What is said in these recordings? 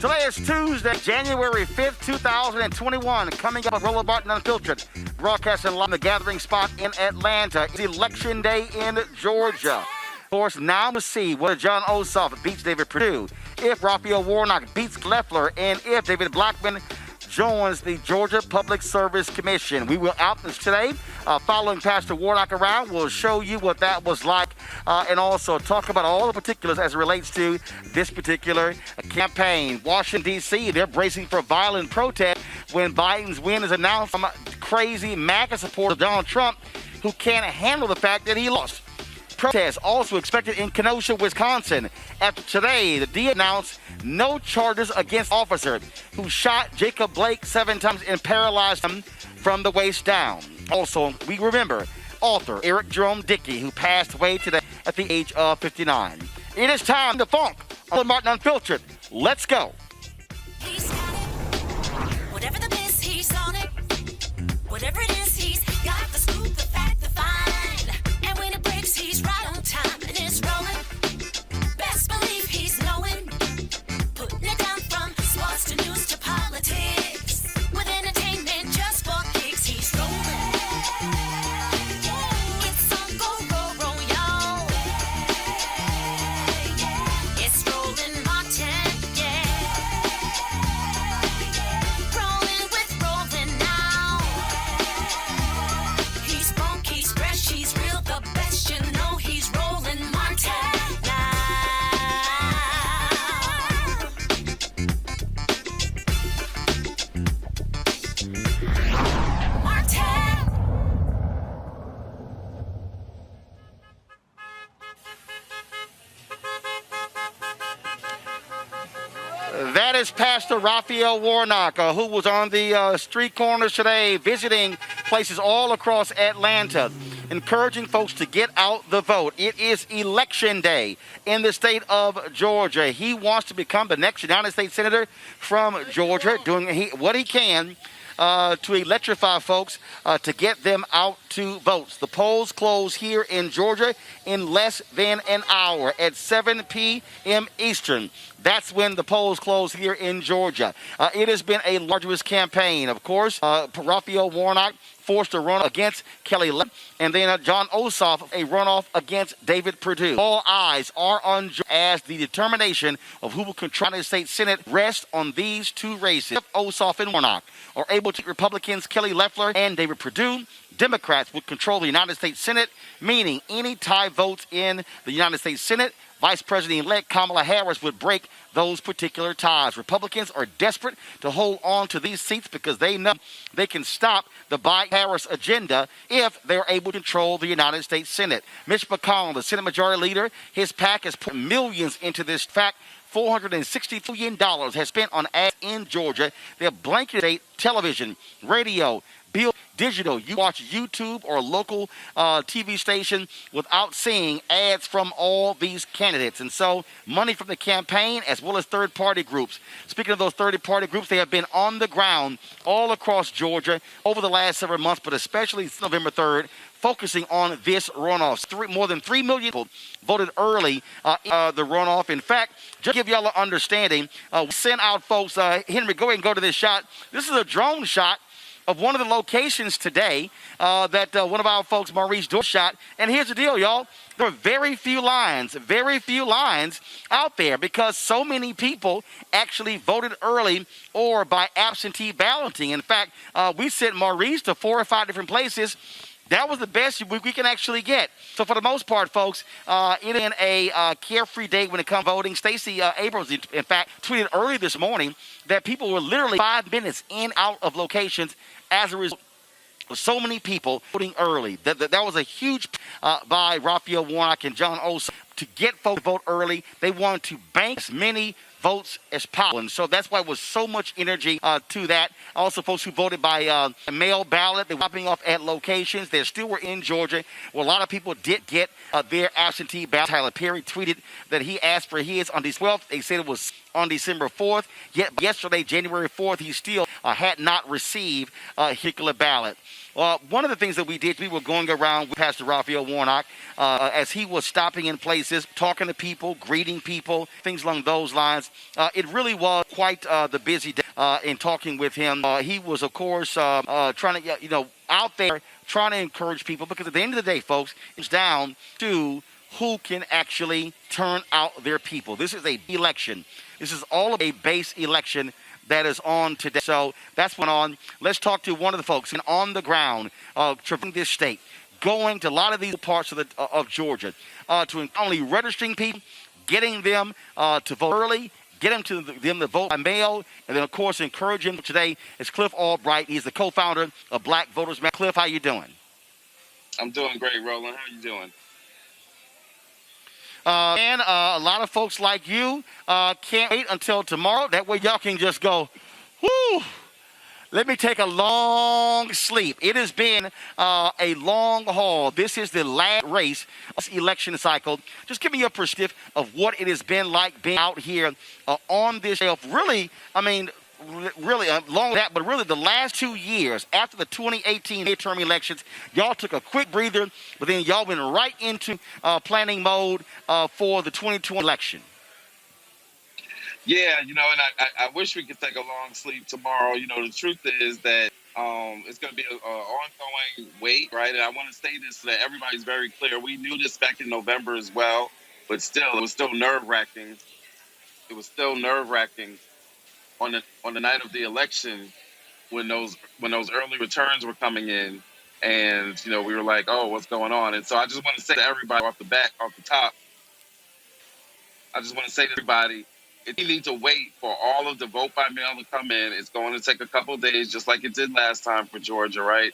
Today is Tuesday, January 5th, 2021. Coming up on Roland Unfiltered, broadcasting live from the gathering spot in Atlanta. It's Election Day in Georgia. Of course, now to see whether Jon Ossoff beats David Perdue, if Raphael Warnock beats Loeffler, and if David Blackman joins the Georgia Public Service Commission. We will out this today. Following Pastor Warnock around, we'll show you what that was like and also talk about all the particulars as it relates to this particular campaign. Washington, D.C., they're bracing for violent protest when Biden's win is announced from crazy MAGA supporter Donald Trump, who can't handle the fact that he lost. Protests also expected in Kenosha, Wisconsin. After today, the D announced no charges against officer who shot Jacob Blake 7 times and paralyzed him from the waist down. Also, we remember author Jerome Dickey, who passed away today at the age of 59. It is time to funk on Martin Unfiltered. Let's go. He's got it. Whatever the miss, he's on it. Whatever it is, he's got the scoop, the fact, the fine. And when it breaks, he's right on time and it's rolling. Best believe he's knowing. Putting it down from sports to news to politics. With entertainment just for kicks, he's rolling. It's on go, y'all. It's Roland Martin, yeah. Rolling with Roland now. He's funk, he's fresh, he's real, the best, you know he's Roland Martin now. Martin. That is Pastor Raphael Warnock, who was on the street corners today, visiting places all across Atlanta, encouraging folks to get out the vote. It is Election Day in the state of Georgia. He wants to become the next United States Senator from Georgia, doing what he can to electrify folks to get them out to vote. The polls close here in Georgia in less than an hour at 7 p.m. Eastern. That's when the polls close here in Georgia. It has been a arduous campaign. Of course, Raphael Warnock forced a run against Kelly Loeffler, and then Jon Ossoff a runoff against David Perdue. All eyes are on Georgia as the determination of who will control the United States Senate rests on these two races. If Ossoff and Warnock are able to Republicans Kelly Loeffler and David Perdue, Democrats would control the United States Senate, meaning any tie votes in the United States Senate, Vice President-elect Kamala Harris would break those particular ties. Republicans are desperate to hold on to these seats because they know they can stop the Biden-Harris agenda if they're able to control the United States Senate. Mitch McConnell, the Senate Majority Leader, his PAC has put millions into this. fact, $460 million has spent on ads in Georgia. They have blanketed state television, radio, bill, digital. You watch YouTube or local TV station without seeing ads from all these candidates. And so money from the campaign as well as third-party groups. Speaking of those third-party groups, they have been on the ground all across Georgia over the last several months, but especially November 3rd, focusing on this runoff. More than 3 million people voted early in the runoff. In fact, just to give y'all an understanding, we sent out folks, Henry, go ahead and go to this shot. This is a drone shot of one of the locations today that one of our folks, Maurice Dorr, shot. And here's the deal, y'all. There are very few lines out there because so many people actually voted early or by absentee balloting. In fact, we sent Maurice to 4 or 5 different places. That was the best we can actually get. So for the most part, folks, it is a carefree day when it comes to voting. Stacey Abrams, in fact, tweeted early this morning that people were literally 5 minutes in out of locations as a result of so many people voting early. That was a huge by Raphael Warnock and Jon Ossoff to get folks to vote early. They wanted to bank as many votes as possible. And so that's why it was so much energy to that. Also, folks who voted by mail ballot, they were dropping off at locations. They still were in Georgia, where a lot of people did get their absentee ballot. Tyler Perry tweeted that he asked for his on the 12th. They said it was on December 4th. Yet yesterday, January 4th, he still had not received a particular ballot. One of the things that we did, we were going around with Pastor Raphael Warnock as he was stopping in places, talking to people, greeting people, things along those lines. It really was quite the busy day in talking with him. He was, of course, trying to, out there trying to encourage people, because at the end of the day, folks, it's down to who can actually turn out their people. This is a election. This is all of a base election that is on today. So that's what's on. Let's talk to one of the folks on the ground, traversing this state, going to a lot of these parts of Georgia, to not only registering people, getting them to vote early, get them to vote by mail, and then, of course, encourage him. Today is Cliff Albright. He's the co-founder of Black Voters Matter. Cliff, how you doing? I'm doing great, Roland. How you doing? And a lot of folks like you can't wait until tomorrow. That way y'all can just go, whoo, let me take a long sleep. It has been a long haul. This is the last race of this election cycle. Just give me your perspective of what it has been like being out here on this shelf. Really, really along with that, but really the last 2 years after the 2018 midterm elections, y'all took a quick breather, but then y'all went right into planning mode for the 2020 election. Yeah, and I wish we could take a long sleep tomorrow. The truth is that it's going to be an ongoing wait, right? And I want to say this so that everybody's very clear. We knew this back in November as well, but still, it was still nerve-wracking. It was still nerve-wracking on the night of the election when those early returns were coming in, and we were like, oh, what's going on? And so I just want to say to everybody off the top, I just want to say to everybody, if you need to wait for all of the vote by mail to come in, it's going to take a couple of days, just like it did last time for Georgia, right?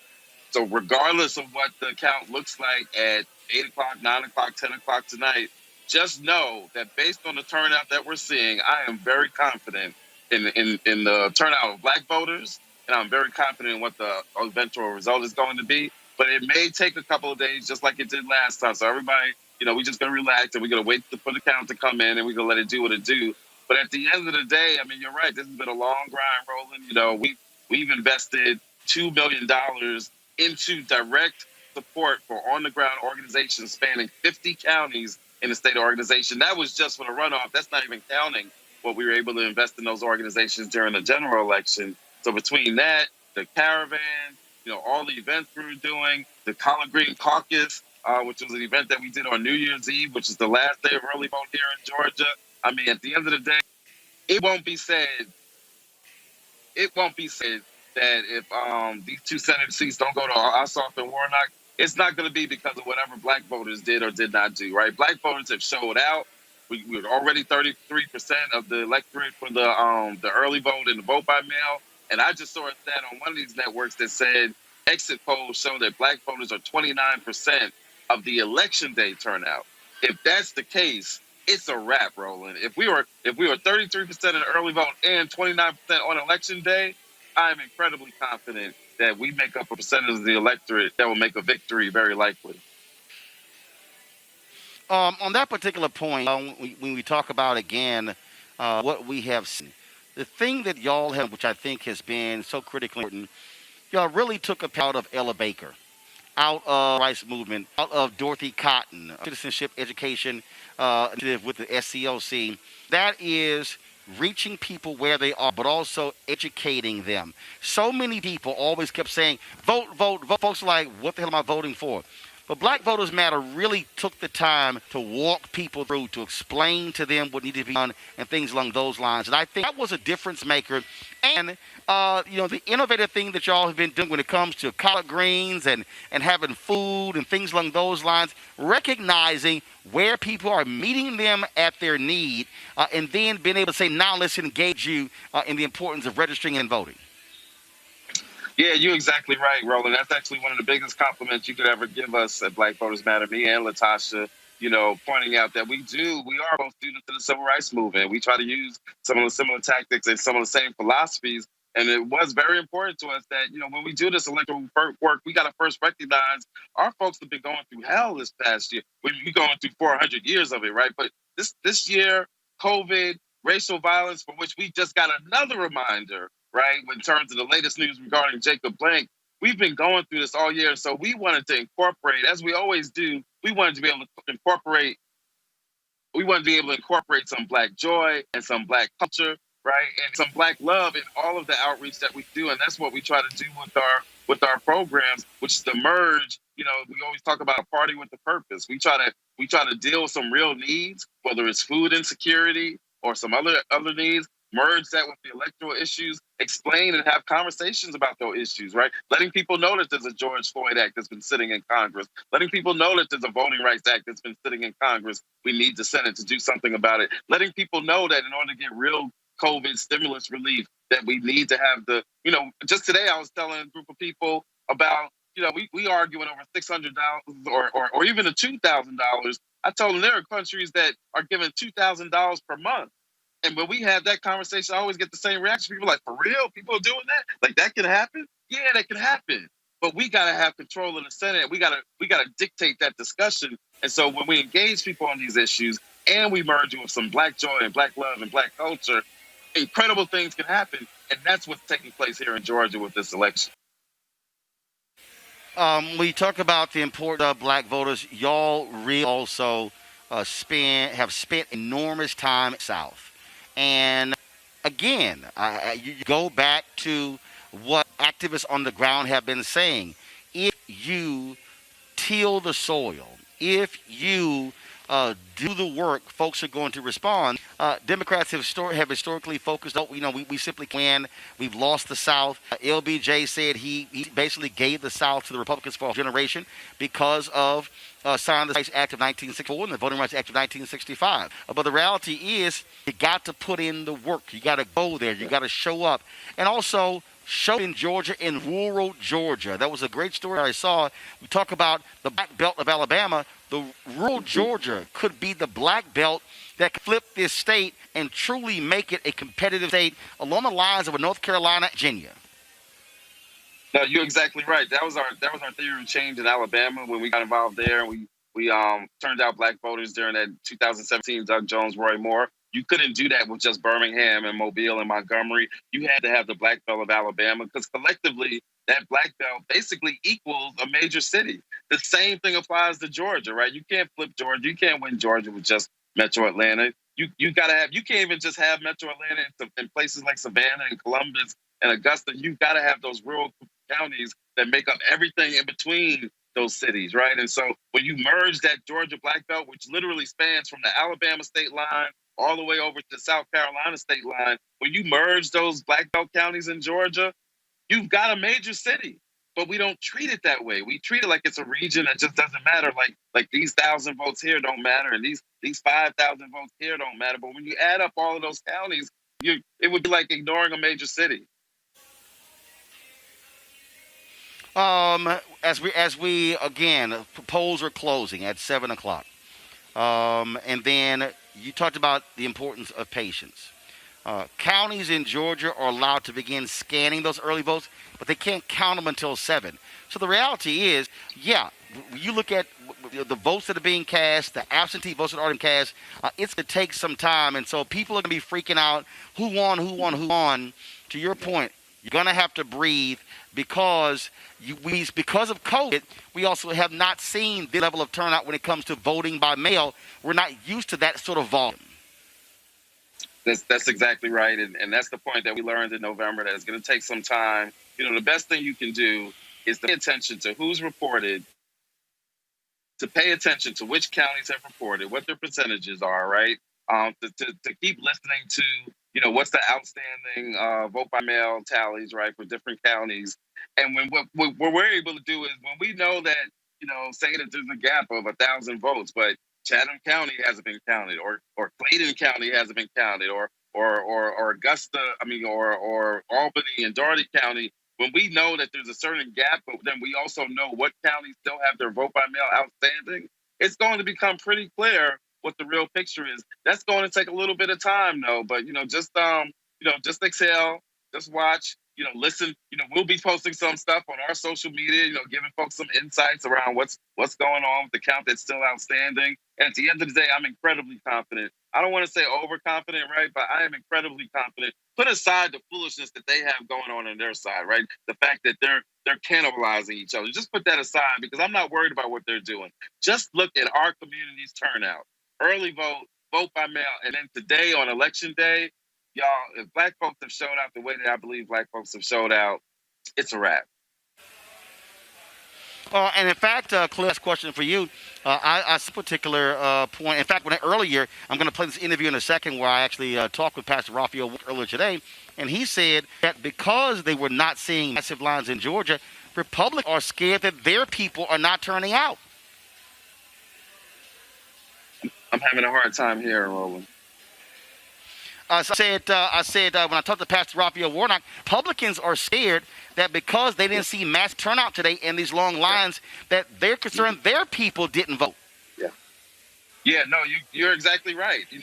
So regardless of what the count looks like at 8 o'clock, 9 o'clock, 10 o'clock tonight, just know that based on the turnout that we're seeing, I am very confident in the turnout of Black voters, and I'm very confident in what the eventual result is going to be. But it may take a couple of days, just like it did last time. So everybody, we're just going to relax, and we're going to wait for the count to come in, and we're going to let it do what it do. But at the end of the day, you're right. This has been a long grind, Roland. We've invested $2 million into direct support for on-the-ground organizations spanning 50 counties in the state organization. That was just for the runoff. That's not even counting what we were able to invest in those organizations during the general election. So between that, the caravan, all the events we were doing, the Collard Green Caucus, which was an event that we did on New Year's Eve, which is the last day of early vote here in Georgia. At the end of the day, it won't be said that if these 2 Senate seats don't go to Ossoff and Warnock, it's not going to be because of whatever Black voters did or did not do, right? Black voters have showed out. We were already 33% of the electorate for the early vote and the vote by mail. And I just saw a stat on one of these networks that said exit polls show that Black voters are 29% of the election day turnout. If that's the case, it's a wrap, Roland. If we were 33% of the early vote and 29% on election day, I'm incredibly confident that we make up a percentage of the electorate that will make a victory very likely. On that particular point, when we talk about, again, what we have seen, the thing that y'all have, which I think has been so critically important, y'all really took a out of Ella Baker, out of rights movement, out of Dorothy Cotton, citizenship education with the SCLC. That is reaching people where they are, but also educating them. So many people always kept saying, vote, vote, vote. Folks are like, what the hell am I voting for? But Black Voters Matter really took the time to walk people through, to explain to them what needed to be done and things along those lines. And I think that was a difference maker. And, the innovative thing that y'all have been doing when it comes to collard greens and having food and things along those lines, recognizing where people are meeting them at their need, and then being able to say, now let's engage you in the importance of registering and voting. Yeah, you're exactly right, Roland. That's actually one of the biggest compliments you could ever give us at Black Voters Matter, me and Latasha, pointing out that we are both students of the civil rights movement. We try to use some of the similar tactics and some of the same philosophies. And it was very important to us that, when we do this electoral work, we got to first recognize our folks have been going through hell this past year. We're going through 400 years of it, right? But this year, COVID, racial violence, for which we just got another reminder right? In terms of the latest news regarding Jacob Blank, we've been going through this all year. So we wanted to incorporate, as we always do, we wanted to be able to incorporate some Black joy and some Black culture, right, and some Black love in all of the outreach that we do, and that's what we try to do with our programs, which is to merge. You know, we always talk about a party with a purpose. We try to deal with some real needs, whether it's food insecurity or some other needs. Merge that with the electoral issues, explain and have conversations about those issues, right? Letting people know that there's a George Floyd Act that's been sitting in Congress, letting people know that there's a Voting Rights Act that's been sitting in Congress. We need the Senate to do something about it. Letting people know that in order to get real COVID stimulus relief, that we need to have just today I was telling a group of people about, we arguing over $600 or even a $2,000. I told them there are countries that are giving $2,000 per month. And when we have that conversation, I always get the same reaction. People are like, for real? People are doing that? Like, that can happen? Yeah, that can happen. But we got to have control in the Senate. We got to dictate that discussion. And so when we engage people on these issues and we merge it with some Black joy and Black love and Black culture, incredible things can happen. And that's what's taking place here in Georgia with this election. We talk about the importance of Black voters. Y'all really also have spent enormous time in the South. And again, you go back to what activists on the ground have been saying. If you till the soil, if you do the work, folks are going to respond. Democrats have historically focused on, we simply can. We've lost the South. LBJ said he basically gave the South to the Republicans for a generation because of signing the Rights Act of 1964 and the Voting Rights Act of 1965. But the reality is you got to put in the work. You got to go there. You got to show up. And also show in Georgia, in rural Georgia. That was a great story I saw. We talk about the Black Belt of Alabama. The rural Georgia could be the Black Belt that could flip this state and truly make it a competitive state along the lines of a North Carolina, Virginia. No, you're exactly right. That was our theory of change in Alabama when we got involved there. We turned out Black voters during that 2017 Doug Jones, Roy Moore. You couldn't do that with just Birmingham and Mobile and Montgomery. You had to have the Black Belt of Alabama because collectively that Black Belt basically equals a major city. The same thing applies to Georgia, right? You can't flip Georgia. You can't win Georgia with just Metro Atlanta. You can't even just have Metro Atlanta in places like Savannah and Columbus and Augusta. You've got to have those rural counties that make up everything in between those cities, right? And so when you merge that Georgia Black Belt, which literally spans from the Alabama state line all the way over to the South Carolina state line, when you merge those Black Belt counties in Georgia, you've got a major city. But we don't treat it that way. We treat it like it's a region that just doesn't matter. Like these 1,000 votes here don't matter, and these 5,000 votes here don't matter. But when you add up all of those counties, it would be like ignoring a major city. As we again, polls are closing at 7:00, and then you talked about the importance of patience. Counties in Georgia are allowed to begin scanning those early votes, but they can't count them until 7. So the reality is, you look at the votes that are being cast, the absentee votes that are being cast, it's going to take some time. And so people are going to be freaking out, who won. To your point, you're going to have to breathe because of COVID, we also have not seen the level of turnout when it comes to voting by mail. We're not used to that sort of volume. That's exactly right. And that's the point that we learned in November, that it's going to take some time. The best thing you can do is to pay attention to who's reported, to pay attention to which counties have reported, what their percentages are, right? To keep listening to, what's the outstanding vote by mail tallies, right, for different counties. And what we're able to do is when we know that, say that there's a gap of 1,000 votes, but Chatham County hasn't been counted, or Clayton County hasn't been counted, or Augusta, or Albany and Dougherty County. When we know that there's a certain gap, but then we also know what counties still have their vote by mail outstanding, it's going to become pretty clear what the real picture is. That's going to take a little bit of time, though. But just exhale, just watch, listen. We'll be posting some stuff on our social media. Giving folks some insights around what's going on with the count that's still outstanding. And at the end of the day, I'm incredibly confident. I don't want to say overconfident, right? But I am incredibly confident. Put aside the foolishness that they have going on their side, right? The fact that they're cannibalizing each other. Just put that aside because I'm not worried about what they're doing. Just look at our community's turnout. Early vote by mail, and then today on election day, y'all, if Black folks have showed out the way that I believe Black folks have showed out, it's a wrap. And in fact, Cliff, last question for you. I see a particular point. In fact, earlier, I'm going to play this interview in a second where I actually talked with Pastor Raphael earlier today, and he said that because they were not seeing massive lines in Georgia, Republicans are scared that their people are not turning out. I'm having a hard time hearing, Roland. I said when I talked to Pastor Raphael Warnock, Republicans are scared that because they didn't see mass turnout today in these long lines, that they're concerned their people didn't vote. Yeah, no, you're exactly right. In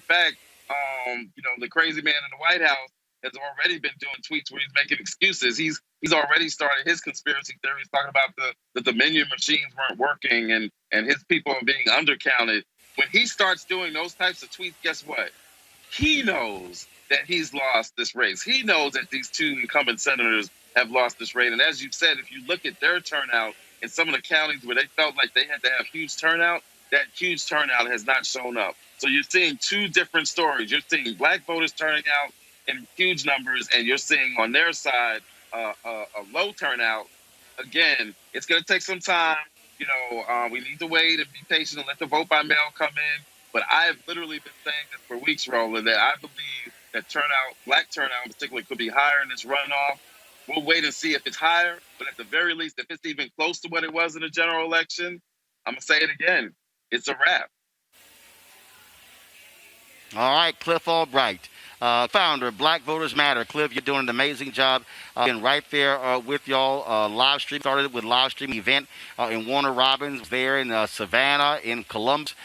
fact, the crazy man in the White House has already been doing tweets where he's making excuses. He's already started his conspiracy theories talking about the Dominion machines weren't working and his people are being undercounted. When he starts doing those types of tweets, guess what? He knows that he's lost this race. He knows that these two incumbent senators have lost this race. And as you said, if you look at their turnout in some of the counties where they felt like they had to have huge turnout, that huge turnout has not shown up. So you're seeing two different stories. You're seeing Black voters turning out in huge numbers, and you're seeing on their side a low turnout. Again, it's going to take some time. We need to wait and be patient and let the vote by mail come in. But I have literally been saying this for weeks, Roland, that I believe that Black turnout in particular, could be higher in this runoff. We'll wait and see if it's higher. But at the very least, if it's even close to what it was in the general election, I'm going to say it again. It's a wrap. All right, Cliff Albright, founder of Black Voters Matter. Cliff, you're doing an amazing job. Been right there with y'all. Live stream started with live stream event in Warner Robins there in Savannah, in Columbus,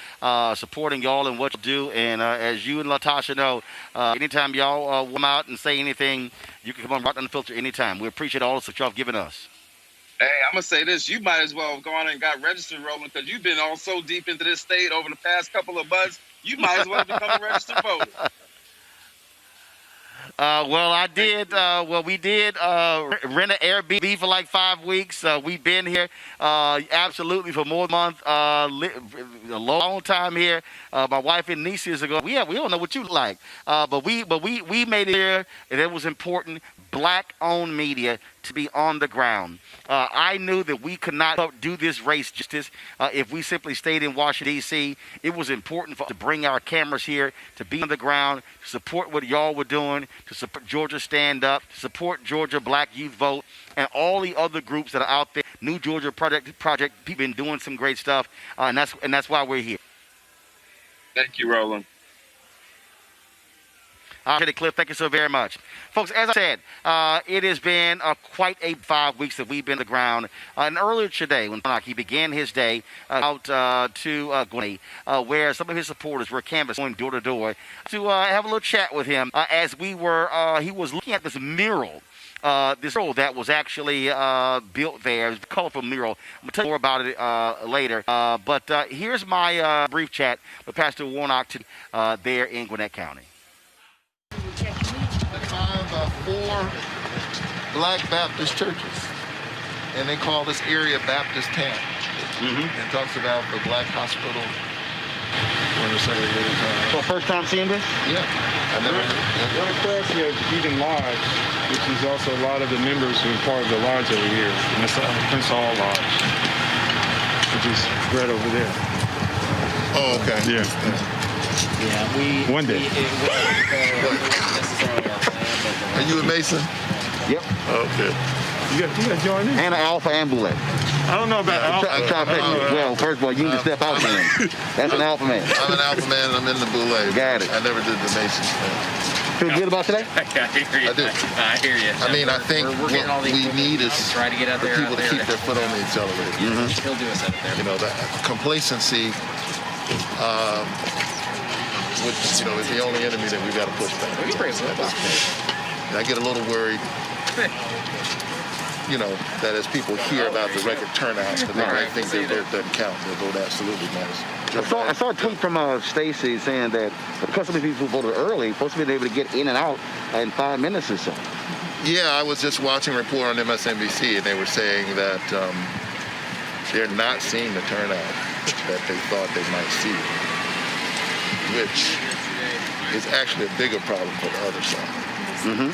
supporting y'all and what you do. And as you and Latasha know, anytime y'all come out and say anything, you can come on right on the filter anytime. We appreciate all the support y'all have given us. Hey, I'm going to say this. You might as well have gone and got registered, Roland, because you've been all so deep into this state over the past couple of months. You might as well become a registered voter. I did. We did rent an Airbnb for like 5 weeks. We've been here absolutely for more than a month. A long time here. My wife and niece years ago. We don't know what you like, but we made it here, and it was important. Black-owned media to be on the ground. I knew that we could not do this race justice if we simply stayed in Washington, D.C. It was important for us to bring our cameras here, to be on the ground, to support what y'all were doing, to support Georgia Stand Up, to support Georgia Black Youth Vote, and all the other groups that are out there. New Georgia Project, people been doing some great stuff, and that's why we're here. Thank you, Roland. All right, Cliff, thank you so very much. Folks, as I said, it has been quite 5 weeks that we've been on the ground. And earlier today, when he began his day out to Gwinnett, where some of his supporters were canvassing, going door to door, to have a little chat with him as he was looking at this mural. This mural that was actually built there. It was a colorful mural. I'm going to tell you more about it later. But here's my brief chat with Pastor Warnock there in Gwinnett County. 4 Black Baptist churches, and they call this area Baptist Camp. It talks about the Black hospital. So first time seeing this? Yeah, I never heard. Well, across here, Eden Lodge, which is also a lot of the members who are part of the lodge over here, and it's Prince Hall Lodge, which is right over there. Oh, okay. Yeah. Yeah, One day. Are you a Mason? Yep. Okay. You got to join in. And an Alpha Ambulance. I don't know about I'm trying to figure. Well, first of all, you need to step out there. That's an Alpha man. I'm an Alpha man, and I'm in the Boule. Got it. I never did the Mason thing. Feel good about today? I hear you. I do. I hear you. I mean, I think what we need is try to get out for there, people to keep their foot on the accelerator. He'll do us out there. You know, that complacency, which, is the only enemy that we've got to push back. We can bring some up. I get a little worried you know, that as people hear about the record turnout, that they might think their vote doesn't count. Their vote absolutely matters. I saw a tweet from Stacy saying that because so many people voted early, supposed to be able to get in and out in 5 minutes or so. Yeah, I was just watching a report on MSNBC, and they were saying that they're not seeing the turnout that they thought they might see, which is actually a bigger problem for the other side. Mm-hmm.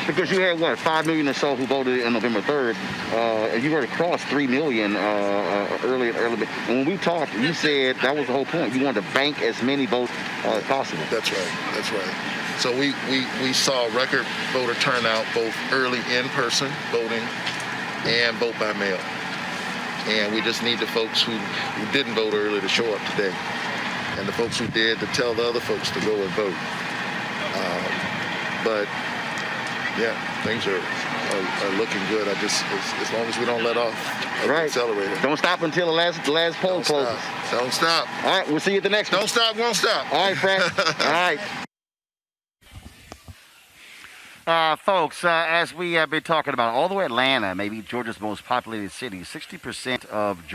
Because you had, 5 million or so who voted on November 3rd, and you already crossed 3 million early. And when we talked, you said that was the whole point. You wanted to bank as many votes as possible. That's right. So we saw record voter turnout, both early in-person voting and vote by mail. And we just need the folks who didn't vote early to show up today. And the folks who did to tell the other folks to go and vote. But yeah, things are looking good. As long as we don't let off the accelerator. Don't stop until the last poll closes. Don't stop. All right, we'll see you at the next one. Don't stop, won't stop. All right, Fred. All right. Folks, as we have been talking about, although Atlanta may be Georgia's most populated city, 60% of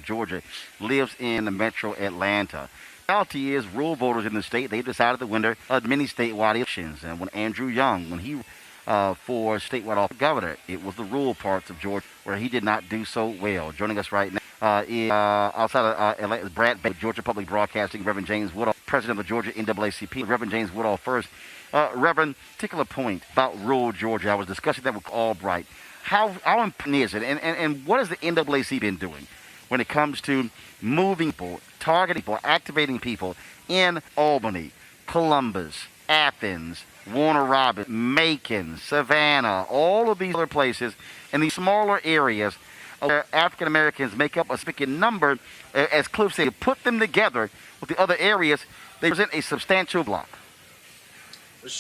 Georgia lives in the metro Atlanta. The reality is, rural voters in the state, they decided to win many statewide elections. And when Andrew Young, when he for statewide office governor, it was the rural parts of Georgia where he did not do so well. Joining us right now is outside of Atlanta, Brad Bates, Georgia Public Broadcasting, Reverend James Woodall, president of the Georgia NAACP. Reverend James Woodall first. Reverend, particular point about rural Georgia. I was discussing that with Albright. How important is it, and what has the NAACP been doing when it comes to moving people, targeting people, activating people in Albany, Columbus, Athens, Warner Robins, Macon, Savannah, all of these other places in these smaller areas where African Americans make up a significant number, as Cliff said, put them together with the other areas, they present a substantial block.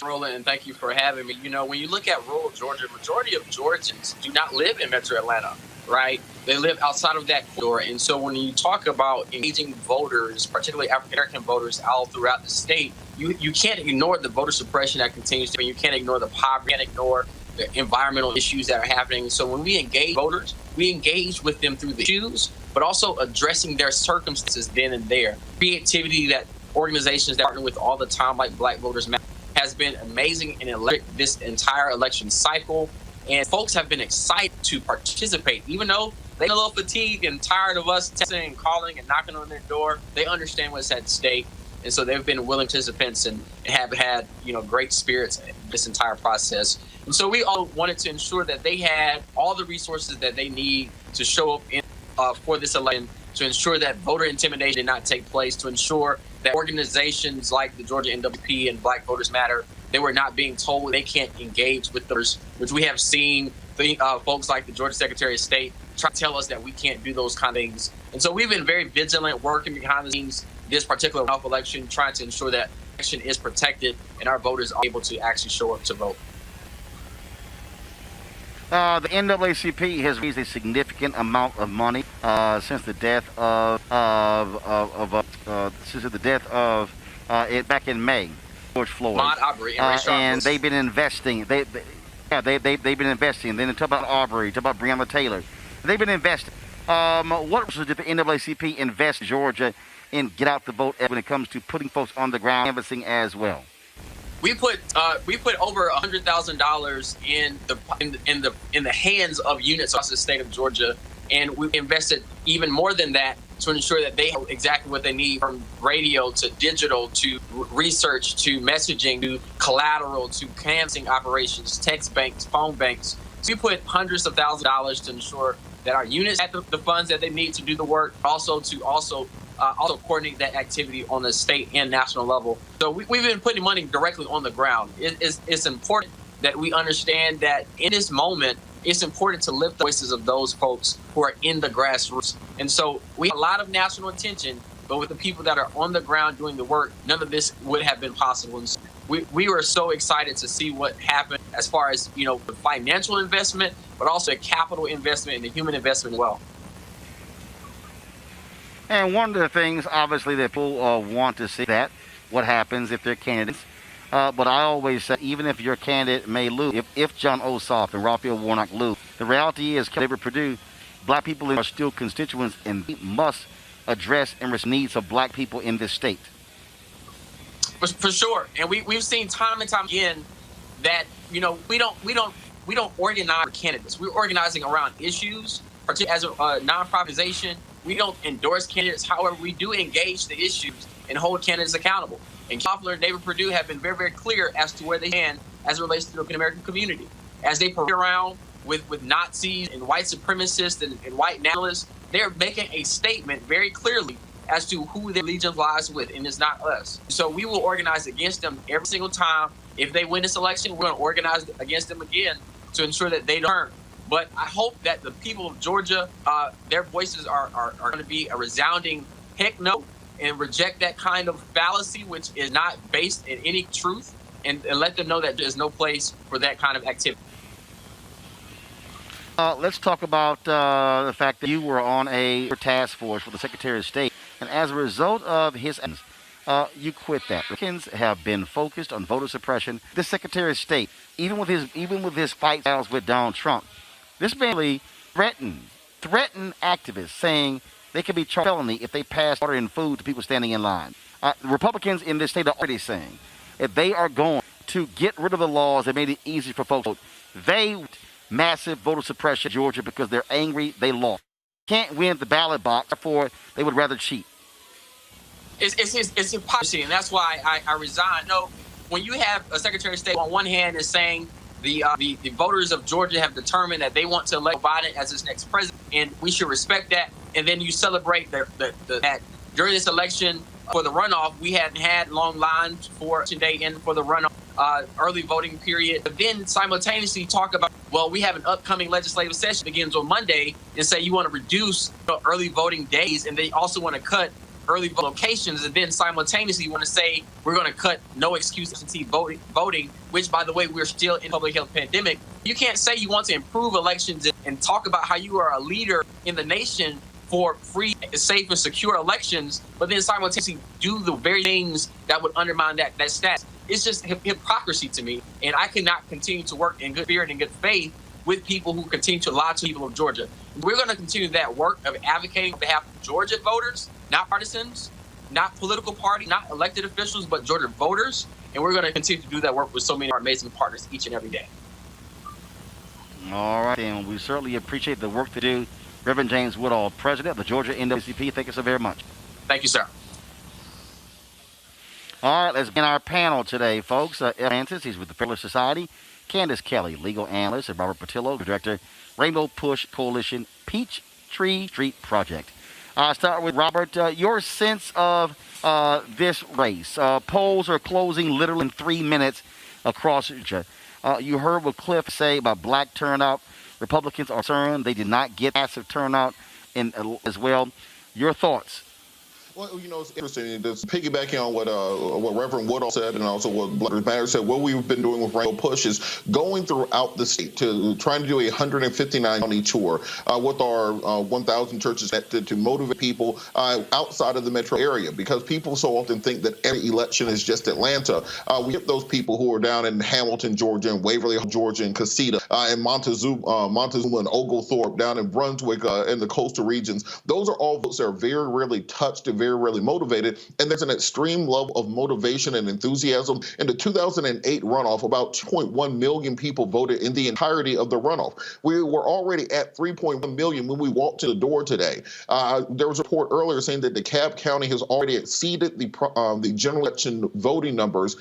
Roland, and thank you for having me. You know, when you look at rural Georgia, majority of Georgians do not live in Metro Atlanta, right? They live outside of that corridor. And so when you talk about engaging voters, particularly African-American voters all throughout the state, you can't ignore the voter suppression that continues to be. You can't ignore the poverty, you can't ignore the environmental issues that are happening. So when we engage voters, we engage with them through the issues, but also addressing their circumstances then and there. Creativity that organizations that partner with all the time, like Black Voters Matter, has been amazing in this entire election cycle. And folks have been excited to participate, even though they're a little fatigued and tired of us texting and calling and knocking on their door. They understand what's at stake. And so they've been willing participants and have had, great spirits in this entire process. And so we all wanted to ensure that they had all the resources that they need to show up for this election, to ensure that voter intimidation did not take place, to ensure that organizations like the Georgia NAACP and Black Voters Matter, they were not being told they can't engage with those, which we have seen folks like the Georgia Secretary of State try to tell us that we can't do those kind of things. And so we've been very vigilant, working behind the scenes this particular runoff election, trying to ensure that election is protected and our voters are able to actually show up to vote. The NAACP has raised a significant amount of money since the death of back in May, George Floyd. And they've been investing. They've been investing. Then talk about Arbery, talk about Breonna Taylor. They've been investing. What did the NAACP invest in Georgia and get out the vote when it comes to putting folks on the ground, canvassing as well? We put over $100,000 in the hands of units across the state of Georgia, and we invested even more than that to ensure that they have exactly what they need, from radio to digital to research to messaging to collateral to canvassing operations, text banks, phone banks. So we put hundreds of thousands of dollars to ensure that our units have the funds that they need to do the work, also coordinate that activity on the state and national level. So we've been putting money directly on the ground. It's important that we understand that in this moment, it's important to lift the voices of those folks who are in the grassroots. And so we have a lot of national attention, but with the people that are on the ground doing the work, none of this would have been possible. And so we were so excited to see what happened as far as, the financial investment, but also a capital investment and the human investment as well. And one of the things, obviously, that people want to see what happens if their candidates But I always say, even if your candidate may lose, if John Ossoff and Raphael Warnock lose, the reality is, David Perdue, black people are still constituents, and we must address and respond to the needs of black people in this state. For sure, and we've seen time and time again that we don't organize for candidates. We're organizing around issues, particularly as a non-profitization. We don't endorse candidates. However, we do engage the issues and hold candidates accountable. And Koffler and David Perdue have been very, very clear as to where they stand as it relates to the African American community. As they parade around with Nazis and white supremacists and white nationalists, they're making a statement very clearly as to who their allegiance lies with, and it's not us. So we will organize against them every single time. If they win this election, we're going to organize against them again to ensure that they don't turn. But I hope that the people of Georgia, their voices are going to be a resounding heck no, and reject that kind of fallacy, which is not based in any truth, and let them know that there's no place for that kind of activity. Let's talk about the fact that you were on a task force with the Secretary of State, and as a result of his actions, you quit that. Republicans have been focused on voter suppression. This Secretary of State, even with his fight battles with Donald Trump, this man really threatened activists, saying they could be charged with felony if they pass water and food to people standing in line. Republicans in this state are already saying if they are going to get rid of the laws that made it easy for folks to vote, they want massive voter suppression in Georgia because they're angry they lost. Can't win the ballot box, therefore they would rather cheat. It's hypocrisy, and that's why I resigned. No, when you have a Secretary of State on one hand is saying the voters of Georgia have determined that they want to elect Biden as his next president, and we should respect that. And then you celebrate that during this election for the runoff, we hadn't had long lines for election day and for the runoff early voting period. But then simultaneously talk about, well, we have an upcoming legislative session that begins on Monday, and say you want to reduce early voting days, and they also want to cut early locations, and then simultaneously you want to say we're going to cut no excuse absentee voting, which, by the way, we're still in public health pandemic. You can't say you want to improve elections and talk about how you are a leader in the nation for free, safe, and secure elections, but then simultaneously do the very things that would undermine that status. It's just hypocrisy to me, and I cannot continue to work in good spirit and good faith with people who continue to lie to people of Georgia. We're going to continue that work of advocating on behalf of Georgia voters, not partisans, not political parties, not elected officials, but Georgia voters. And we're going to continue to do that work with so many of our amazing partners each and every day. All right, and we certainly appreciate the work to do. Reverend James Woodall, President of the Georgia NAACP, thank you so very much. Thank you, sir. All right, let's begin our panel today, folks. Francis, he's with the Fairless Society. Candace Kelly, legal analyst, and Robert Patillo, director, Rainbow Push Coalition, Peachtree Street Project. I'll start with Robert. Your sense of this race. Polls are closing literally in 3 minutes across Georgia. You heard what Cliff say about black turnout. Republicans are concerned they did not get massive turnout as well. Your thoughts? Well, it's interesting. Just piggybacking on what Reverend Woodall said, and also what Black Lives Matter said, what we've been doing with Rainbow Push is going throughout the state to trying to do a 159 county tour with our 1,000 churches to motivate people outside of the metro area, because people so often think that every election is just Atlanta. We get those people who are down in Hamilton, Georgia, and Waverly, Georgia, and Casita, and Montezuma and Oglethorpe down in Brunswick, in the coastal regions. Those are all votes that are very rarely touched and very really motivated, and there's an extreme level of motivation and enthusiasm. In the 2008 runoff, about 2.1 million people voted in the entirety of the runoff. We were already at 3.1 million when we walked to the door today. There was a report earlier saying that DeKalb County has already exceeded the general election voting numbers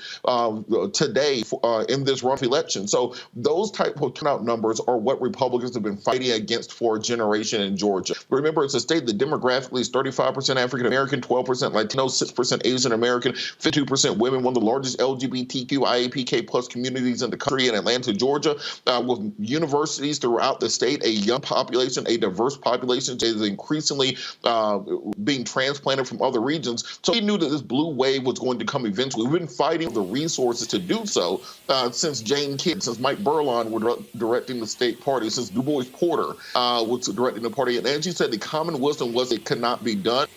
today in this runoff election. So those type of turnout numbers are what Republicans have been fighting against for a generation in Georgia. Remember, it's a state that demographically is 35% African American, 12% Latino, 6% Asian American, 52% women, one of the largest LGBTQ IAPK plus communities in the country in Atlanta, Georgia, with universities throughout the state, a young population, a diverse population that is increasingly being transplanted from other regions. So we knew that this blue wave was going to come eventually. We've been fighting the resources to do so since Jane Kidd, since Mike Burlon were directing the state party, since Du Bois Porter was directing the party. And as you said, the common wisdom was it could not be done.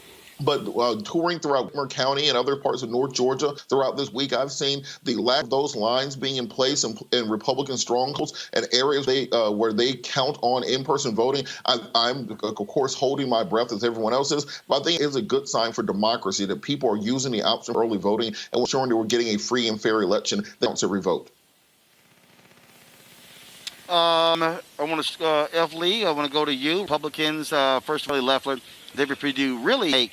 But touring throughout Montgomery County and other parts of North Georgia throughout this week, I've seen the lack of those lines being in place in Republican strongholds and areas where they count on in-person voting. I'm, of course, holding my breath as everyone else is, but I think it is a good sign for democracy that people are using the option of early voting and ensuring that we're getting a free and fair election that counts every vote. I want to, F. Lee, I want to go to you. Republicans, first of all, Loeffler, David Perdue really make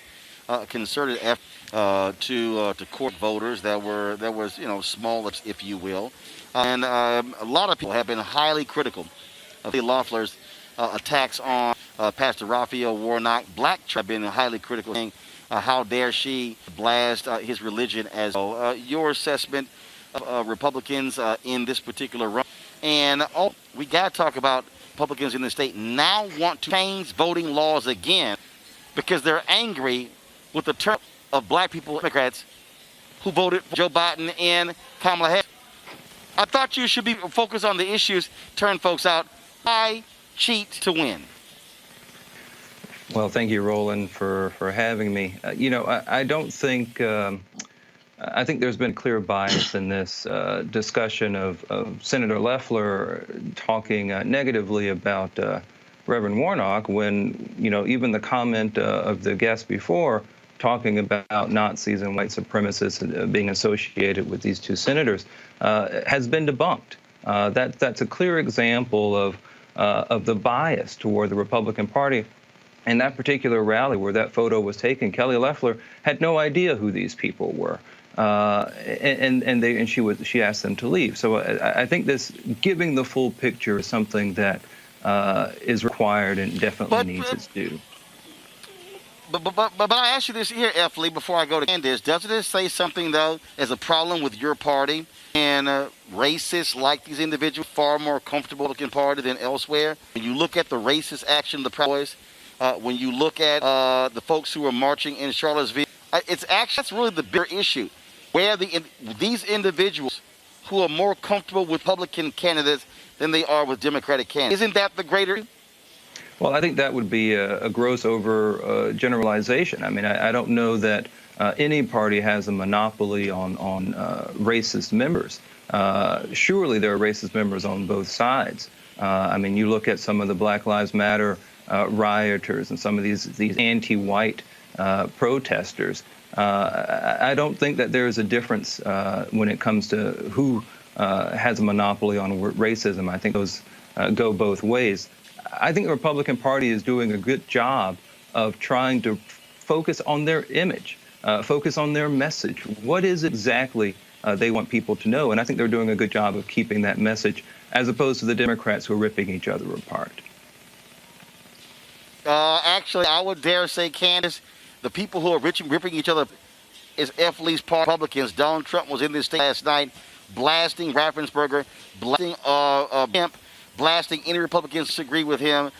concerted effort to court voters that was small, if you will, and a lot of people have been highly critical of the Loeffler's attacks on Pastor Raphael Warnock. Black church have been highly critical, saying how dare she blast his religion as well. Your assessment of Republicans in this particular run, and we got to talk about Republicans in the state now want to change voting laws again because they're angry with the turn of black people, Democrats, who voted for Joe Biden and Kamala Harris. I thought you should be focused on the issues, turn folks out. Why cheat to win? Well, thank you, Roland, for having me. I don't think, I think there's been clear bias in this discussion of Senator Loeffler talking negatively about Reverend Warnock when, even the comment of the guest before talking about Nazis and white supremacists being associated with these two senators has been debunked. That's a clear example of the bias toward the Republican Party. In that particular rally where that photo was taken, Kelly Loeffler had no idea who these people were. And she asked them to leave. So I think this giving the full picture is something that is required and definitely needs its due. But I ask you this here, F. Lee, before I go to Candace, doesn't it say something, though, as a problem with your party and racists like these individuals far more comfortable looking party than elsewhere? When you look at the racist action of the Proud Boys, when you look at the folks who are marching in Charlottesville, that's really the bigger issue, where these individuals who are more comfortable with Republican candidates than they are with Democratic candidates. Isn't that the greater? Well, I think that would be a gross over generalization. I mean, I don't know that any party has a monopoly on racist members. Surely there are racist members on both sides. I mean, you look at some of the Black Lives Matter rioters and some of these anti-white protesters. I don't think that there is a difference when it comes to who has a monopoly on racism. I think those go both ways. I think the Republican Party is doing a good job of trying to focus on their image, focus on their message. What is exactly they want people to know? And I think they're doing a good job of keeping that message, as opposed to the Democrats who are ripping each other apart. Actually, I would dare say, Candace, the people who are ripping each other is F. Lee's party Republicans. Donald Trump was in this state last night blasting Raffensperger, blasting Kemp, blasting any Republicans who disagree with him.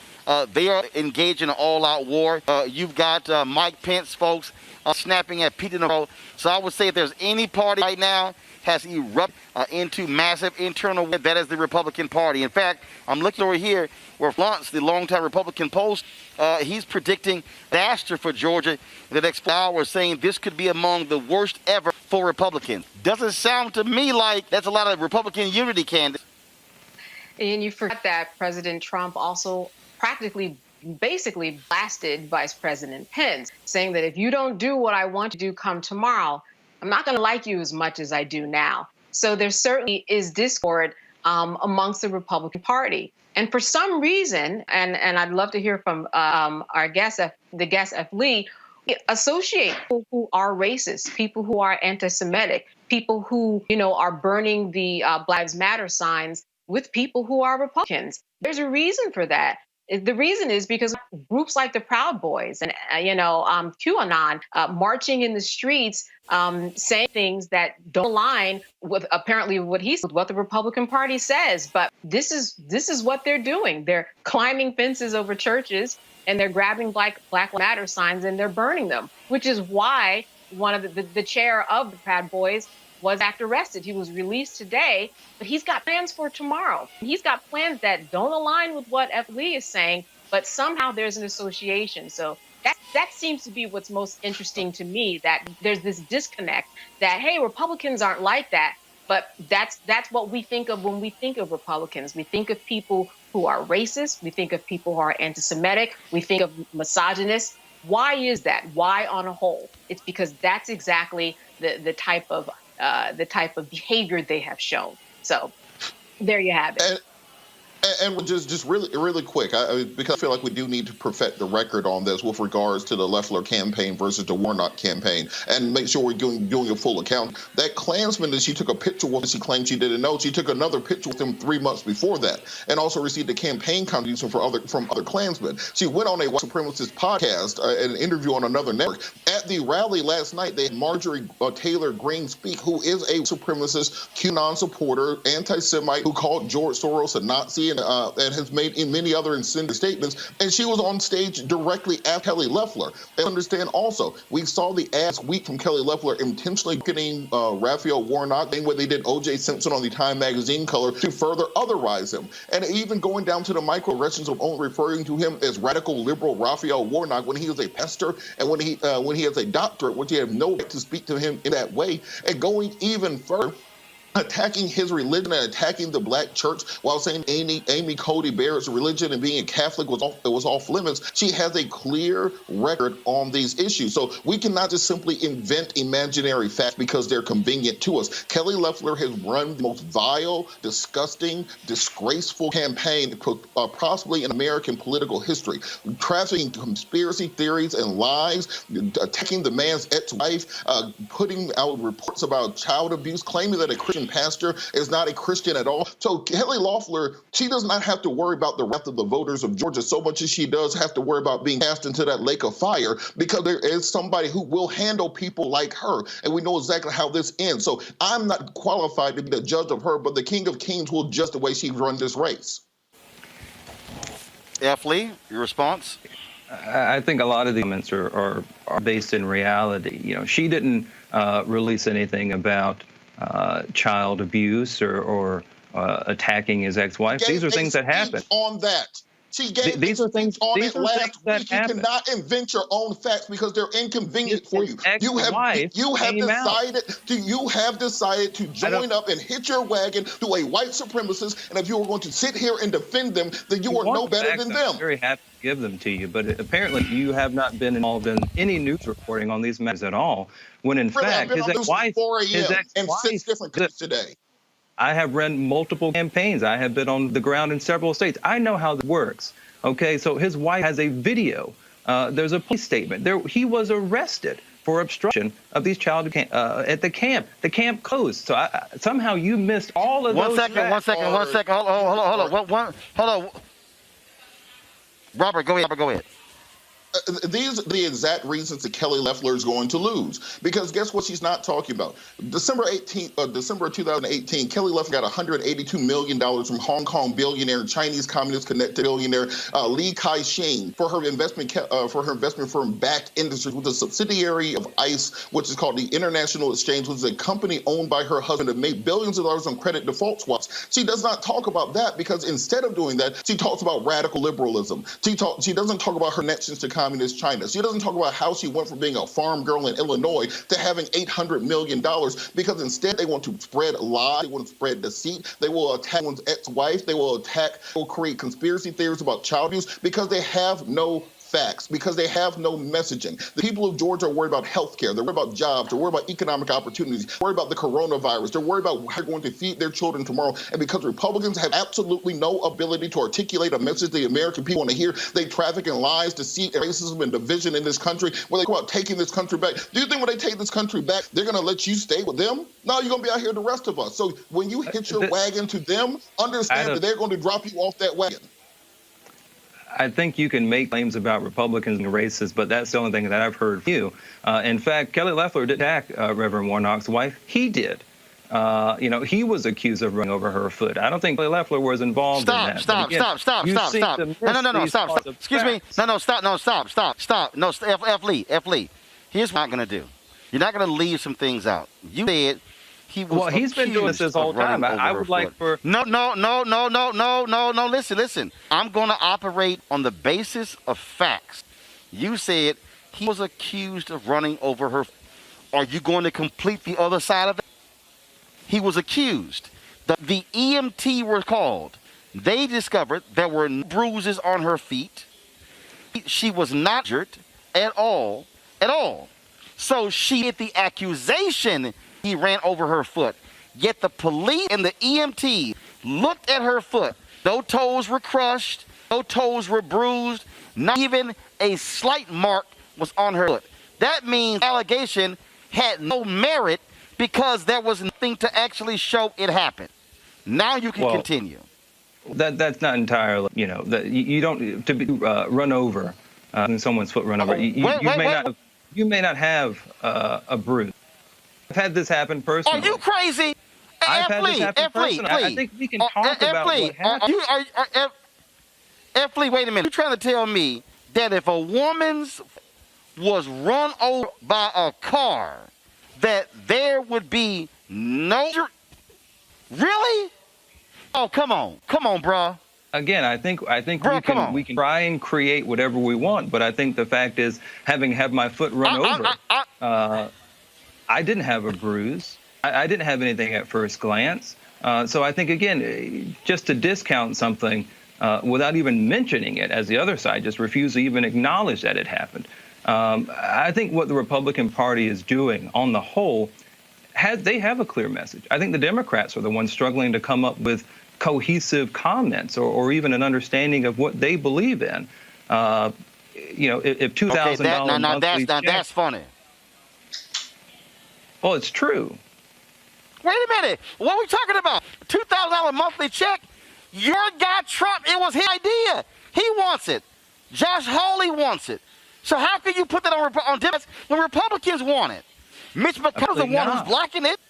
They are engaged in an all-out war. You've got Mike Pence folks snapping at Pete Navarro. So I would say if there's any party right now has erupted into massive internal war, that is the Republican Party. In fact, I'm looking over here where Lance, the longtime Republican post, he's predicting disaster for Georgia in the next 4 hours, saying this could be among the worst ever for Republicans. Doesn't sound to me like that's a lot of Republican unity, Candace. And you forget that President Trump also basically blasted Vice President Pence, saying that if you don't do what I want to do come tomorrow, I'm not going to like you as much as I do now. So there certainly is discord amongst the Republican Party. And for some reason, and I'd love to hear from our guest, the guest F. Lee, associate people who are racist, people who are anti-Semitic, people who, are burning the Black Lives Matter signs with people who are Republicans. There's a reason for that. The reason is because groups like the Proud Boys and, QAnon marching in the streets, saying things that don't align with apparently what the Republican Party says. But this is what they're doing. They're climbing fences over churches and they're grabbing Black Lives Matter signs and they're burning them, which is why one of the chair of the Proud Boys was arrested. He was released today, but he's got plans for tomorrow. He's got plans that don't align with what F. Lee is saying, but somehow there's an association. So That seems to be what's most interesting to me, that there's this disconnect that, hey, Republicans aren't like that. But that's what we think of when we think of Republicans. We think of people who are racist. We think of people who are anti-Semitic. We think of misogynists. Why is that? Why on a whole? It's because that's exactly the type of behavior they have shown. So there you have it. And just really quick, because I feel like we do need to perfect the record on this with regards to the Loeffler campaign versus the Warnock campaign, and make sure we're doing a full account. That Klansman that she took a picture with, she claimed she didn't know. She took another picture with him 3 months before that, and also received a campaign contribution from other Klansmen. She went on a white supremacist podcast, an interview on another network. At the rally last night, they had Marjorie Taylor Greene speak, who is a supremacist, QAnon supporter, anti-Semite, who called George Soros a Nazi, and has made in many other incendiary statements, and she was on stage directly after Kelly Loeffler. And understand also, we saw the ass week from Kelly Loeffler intentionally getting Raphael Warnock, the way they did O.J. Simpson on the Time magazine cover, to further otherize him, and even going down to the microaggressions of only referring to him as radical liberal Raphael Warnock when he was a pastor and when he has a doctorate, which he had no right to speak to him in that way, and going even further, attacking his religion and attacking the black church while saying Amy Cody Barrett's religion and being a Catholic was off limits. She has a clear record on these issues. So we cannot just simply invent imaginary facts because they're convenient to us. Kelly Loeffler has run the most vile, disgusting, disgraceful campaign possibly in American political history, trafficking conspiracy theories and lies, attacking the man's ex-wife, putting out reports about child abuse, claiming that a Christian pastor is not a Christian at all. So Kelly Loeffler, she does not have to worry about the wrath of the voters of Georgia so much as she does have to worry about being cast into that lake of fire, because there is somebody who will handle people like her, and we know exactly how this ends. So I'm not qualified to be the judge of her, but the King of Kings will judge the way she run this race. F. Lee, your response? I think a lot of the comments are based in reality. You know, she didn't release anything about child abuse or attacking his ex-wife. These are things that happen. On that. She gave these are things on these it are last things that week. happen. You cannot invent your own facts because they're inconvenient for you. You have decided to join up and hit your wagon to a white supremacist, and if you were going to sit here and defend them, then you are no better than them. I'm very happy to give them to you, but apparently you have not been involved in any news reporting on these matters at all, when in fact his ex-wife and 6 different countries today. I have run multiple campaigns. I have been on the ground in several states. I know how this works. Okay, so his wife has a video. There's a police statement. He was arrested for obstruction of these child at the camp. The camp closed. So somehow you missed all of those. One second. Hold on. Robert, go ahead. These are the exact reasons that Kelly Loeffler is going to lose. Because guess what she's not talking about? December of 2018, Kelly Loeffler got $182 million from Hong Kong billionaire, Chinese communist-connected billionaire Li Kai-shing for her investment firm Back Industries, which is a subsidiary of ICE, which is called the International Exchange, which is a company owned by her husband that made billions of dollars on credit default swaps. She does not talk about that because instead of doing that, she talks about radical liberalism. She doesn't talk about her connections to communist China. She doesn't talk about how she went from being a farm girl in Illinois to having $800 million, because instead they want to spread lies, they want to spread deceit, they will attack one's ex-wife, they will create conspiracy theories about child abuse because they have no facts, because they have no messaging. The people of Georgia are worried about health care. They're worried about jobs. They're worried about economic opportunities. They're worried about the coronavirus. They're worried about how they're going to feed their children tomorrow. And because Republicans have absolutely no ability to articulate a message the American people want to hear, they traffic in lies, deceit, racism, and division in this country, where they go out taking this country back. Do you think when they take this country back, they're going to let you stay with them? No, you're going to be out here with the rest of us. So when you hit your wagon to them, understand that they're going to drop you off that wagon. I think you can make claims about Republicans and racists, but that's the only thing that I've heard from you. In fact, Kelly Loeffler did attack Reverend Warnock's wife. He did. He was accused of running over her foot. I don't think Kelly Loeffler was involved in that. Stop. No, stop. Excuse me. Stop. No, F. Lee. Here's what I'm going to do. You're not going to leave some things out. You said he's been doing this whole time. I would like for... No. Listen. I'm going to operate on the basis of facts. You said he was accused of running over her. Are you going to complete the other side of it? He was accused. The EMT were called. They discovered there were no bruises on her feet. She was not injured at all. So she hit the accusation he ran over her foot. Yet the police and the EMT looked at her foot. No toes were crushed. No toes were bruised. Not even a slight mark was on her foot. That means the allegation had no merit because there was nothing to actually show it happened. Now you can continue. That's not entirely, that you don't to be run over and someone's foot run over. You may not have a bruise. I've had this happen personally. Are you crazy? I've had this happen personally. I think we can talk about what happened. Lee, wait a minute. You're trying to tell me that if a woman's was run over by a car, that there would be no... Really? Oh, come on, bro. Again, I think we can try and create whatever we want, but I think the fact is, having had my foot run over, I didn't have a bruise. I didn't have anything at first glance. So I think, again, just to discount something without even mentioning it, as the other side just refused to even acknowledge that it happened. I think what the Republican Party is doing on the whole, they have a clear message. I think the Democrats are the ones struggling to come up with cohesive comments or even an understanding of what they believe in. If $2,000 monthly check, that's funny. Well, it's true. Wait a minute. What are we talking about? $2,000 monthly check? Your guy Trump, it was his idea. He wants it. Josh Hawley wants it. So how can you put that on Democrats when Republicans want it? Mitch McConnell's the one who's blocking it.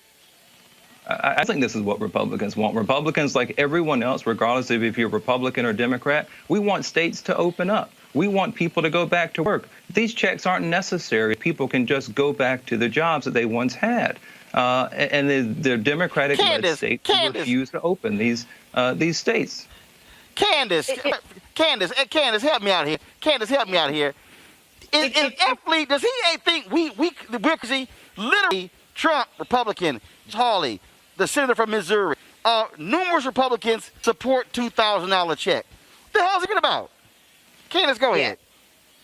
I think this is what Republicans want. Republicans, like everyone else, regardless of if you're Republican or Democrat, we want states to open up. We want people to go back to work. These checks aren't necessary. People can just go back to the jobs that they once had. And the Democratic-led states refuse to open these states. Candace, help me out here. Candace, help me out here. Is F. Lee, does he think we're literally Trump, Republican, Hawley, the senator from Missouri, numerous Republicans support $2,000 check. What the hell is it about? Candace, go ahead.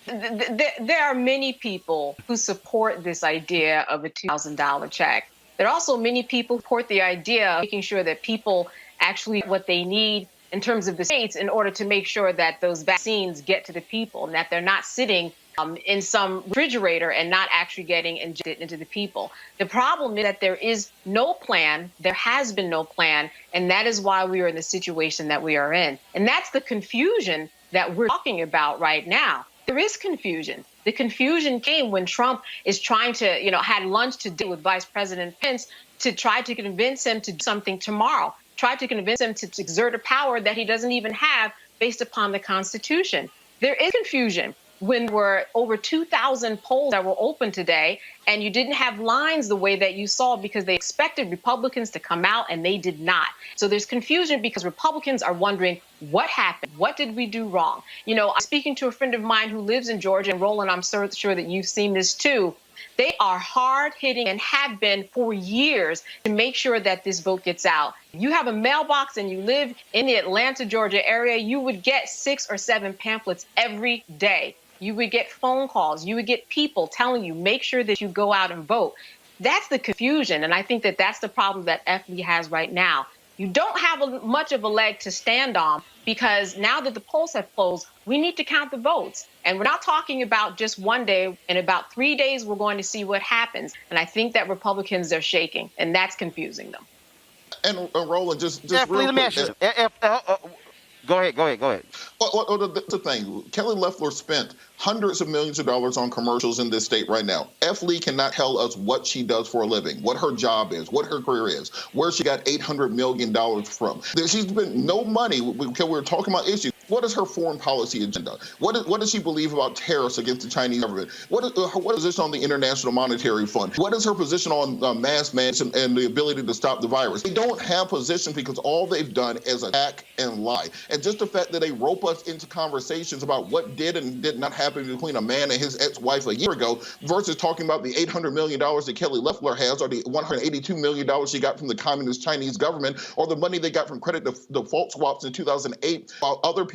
There are many people who support this idea of a $2,000 check. There are also many people who support the idea of making sure that people actually get what they need in terms of the states in order to make sure that those vaccines get to the people and that they're not sitting in some refrigerator and not actually getting injected into the people. The problem is that there is no plan. There has been no plan. And that is why we are in the situation that we are in. And that's the confusion that we're talking about right now. There is confusion. The confusion came when Trump is trying to, had lunch today with Vice President Pence to try to convince him to do something tomorrow, try to convince him to exert a power that he doesn't even have based upon the Constitution. There is confusion when there were over 2,000 polls that were open today, and you didn't have lines the way that you saw because they expected Republicans to come out and they did not. So there's confusion because Republicans are wondering what happened? What did we do wrong? I'm speaking to a friend of mine who lives in Georgia, and Roland, I'm sure that you've seen this too. They are hard-hitting and have been for years to make sure that this vote gets out. If you have a mailbox and you live in the Atlanta, Georgia area, you would get 6 or 7 pamphlets every day. You would get phone calls. You would get people telling you, make sure that you go out and vote. That's the confusion. And I think that that's the problem that F. Lee has right now. You don't have much of a leg to stand on because now that the polls have closed, we need to count the votes. And we're not talking about just one day. In about 3 days, we're going to see what happens. And I think that Republicans are shaking, and that's confusing them. And Roland, just F. Lee, real let me quick. ask you. Go ahead. Well, that's the thing. Kelly Loeffler spent hundreds of millions of dollars on commercials in this state right now. F. Lee cannot tell us what she does for a living, what her job is, what her career is, where she got $800 million from. She's been no money, because we were talking about issues. What is her foreign policy agenda? What does she believe about tariffs against the Chinese government? What is her position on the International Monetary Fund? What is her position on mass management and the ability to stop the virus? They don't have position because all they've done is attack and lie. And just the fact that they rope us into conversations about what did and did not happen between a man and his ex-wife a year ago versus talking about the $800 million that Kelly Loeffler has, or the $182 million she got from the communist Chinese government, or the money they got from credit default swaps in 2008,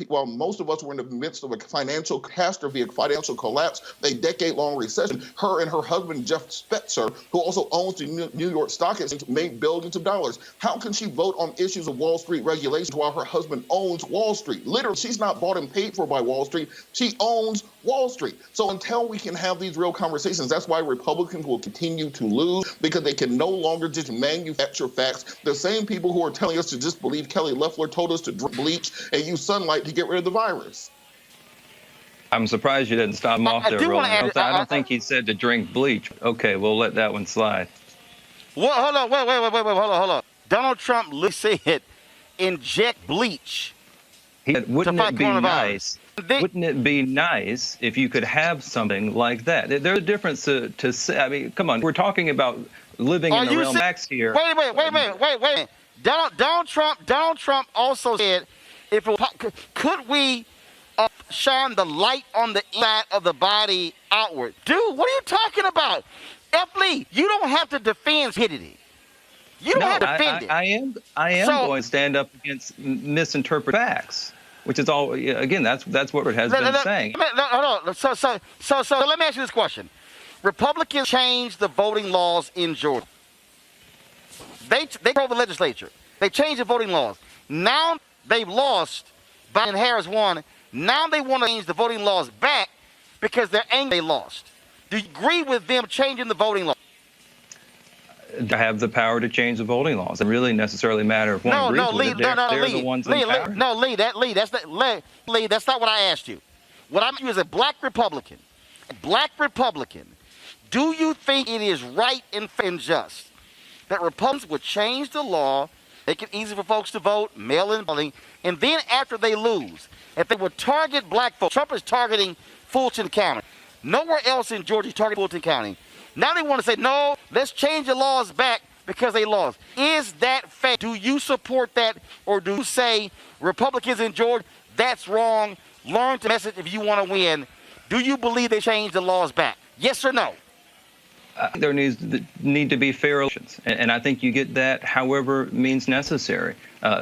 while most of us were in the midst of a financial catastrophe, a financial collapse, a decade-long recession. Her and her husband, Jeff Spetzer, who also owns the New York Stock Exchange, made billions of dollars. How can she vote on issues of Wall Street regulations while her husband owns Wall Street? Literally, she's not bought and paid for by Wall Street. She owns Wall Street. So until we can have these real conversations, that's why Republicans will continue to lose, because they can no longer just manufacture facts. The same people who are telling us to just believe Kelly Loeffler told us to drink bleach and use sunlight to get rid of the virus. I'm surprised you didn't stop him off there, Roland. I don't think he said to drink bleach. Okay, we'll let that one slide. Well, hold on, hold on. Donald Trump said, inject bleach. He said, wouldn't it be nice? Wouldn't it be nice if you could have something like that? There's a difference to say. I mean, come on, we're talking about living in the realm of facts here. Wait. Donald Trump also said, could we shine the light on the inside of the body outward? Dude, what are you talking about? F. Lee, you don't have to defend stupidity. You don't have to defend it. I am going to stand up against misinterpreted facts, which is all. Again, that's what it has been saying. Hold on. So let me ask you this question: Republicans changed the voting laws in Georgia. They told the legislature. They changed the voting laws. Now they've lost. Biden and Harris won. Now they want to change the voting laws back because they're angry they lost. Do you agree with them changing the voting laws? To have the power to change the voting laws. It doesn't really necessarily matter if one agrees with it. They're the ones in power. Lee, that's not what I asked you. What I'm asking you is a black Republican, do you think it is right and just that Republicans would change the law, make it easy for folks to vote, mail-in voting, and then after they lose, if they would target black folks? Trump is targeting Fulton County. Nowhere else in Georgia is targeting Fulton County. Now they want to say, no, let's change the laws back because they lost. Is that fair? Do you support that, or do you say Republicans in Georgia, that's wrong, learn the message if you want to win? Do you believe they changed the laws back? Yes or no? There need to be fair elections, and I think you get that however means necessary,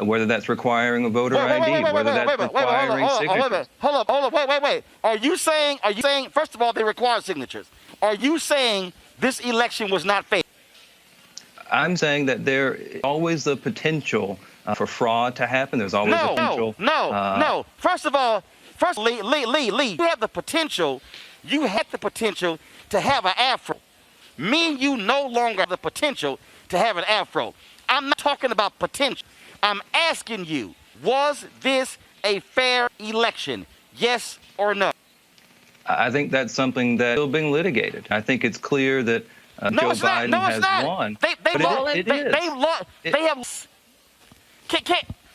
whether that's requiring a voter ID, whether that's requiring signatures. Hold up, wait. Are you saying, first of all, they require signatures. Are you saying this election was not fair? I'm saying that there is always the potential for fraud to happen. There's always the potential. No. First of all, Lee, you have the potential to have an afro. Me and you no longer have the potential to have an afro. I'm not talking about potential. I'm asking you, was this a fair election? Yes or no? I think that's something that's still being litigated. I think it's clear that Joe Biden has won. They have lost.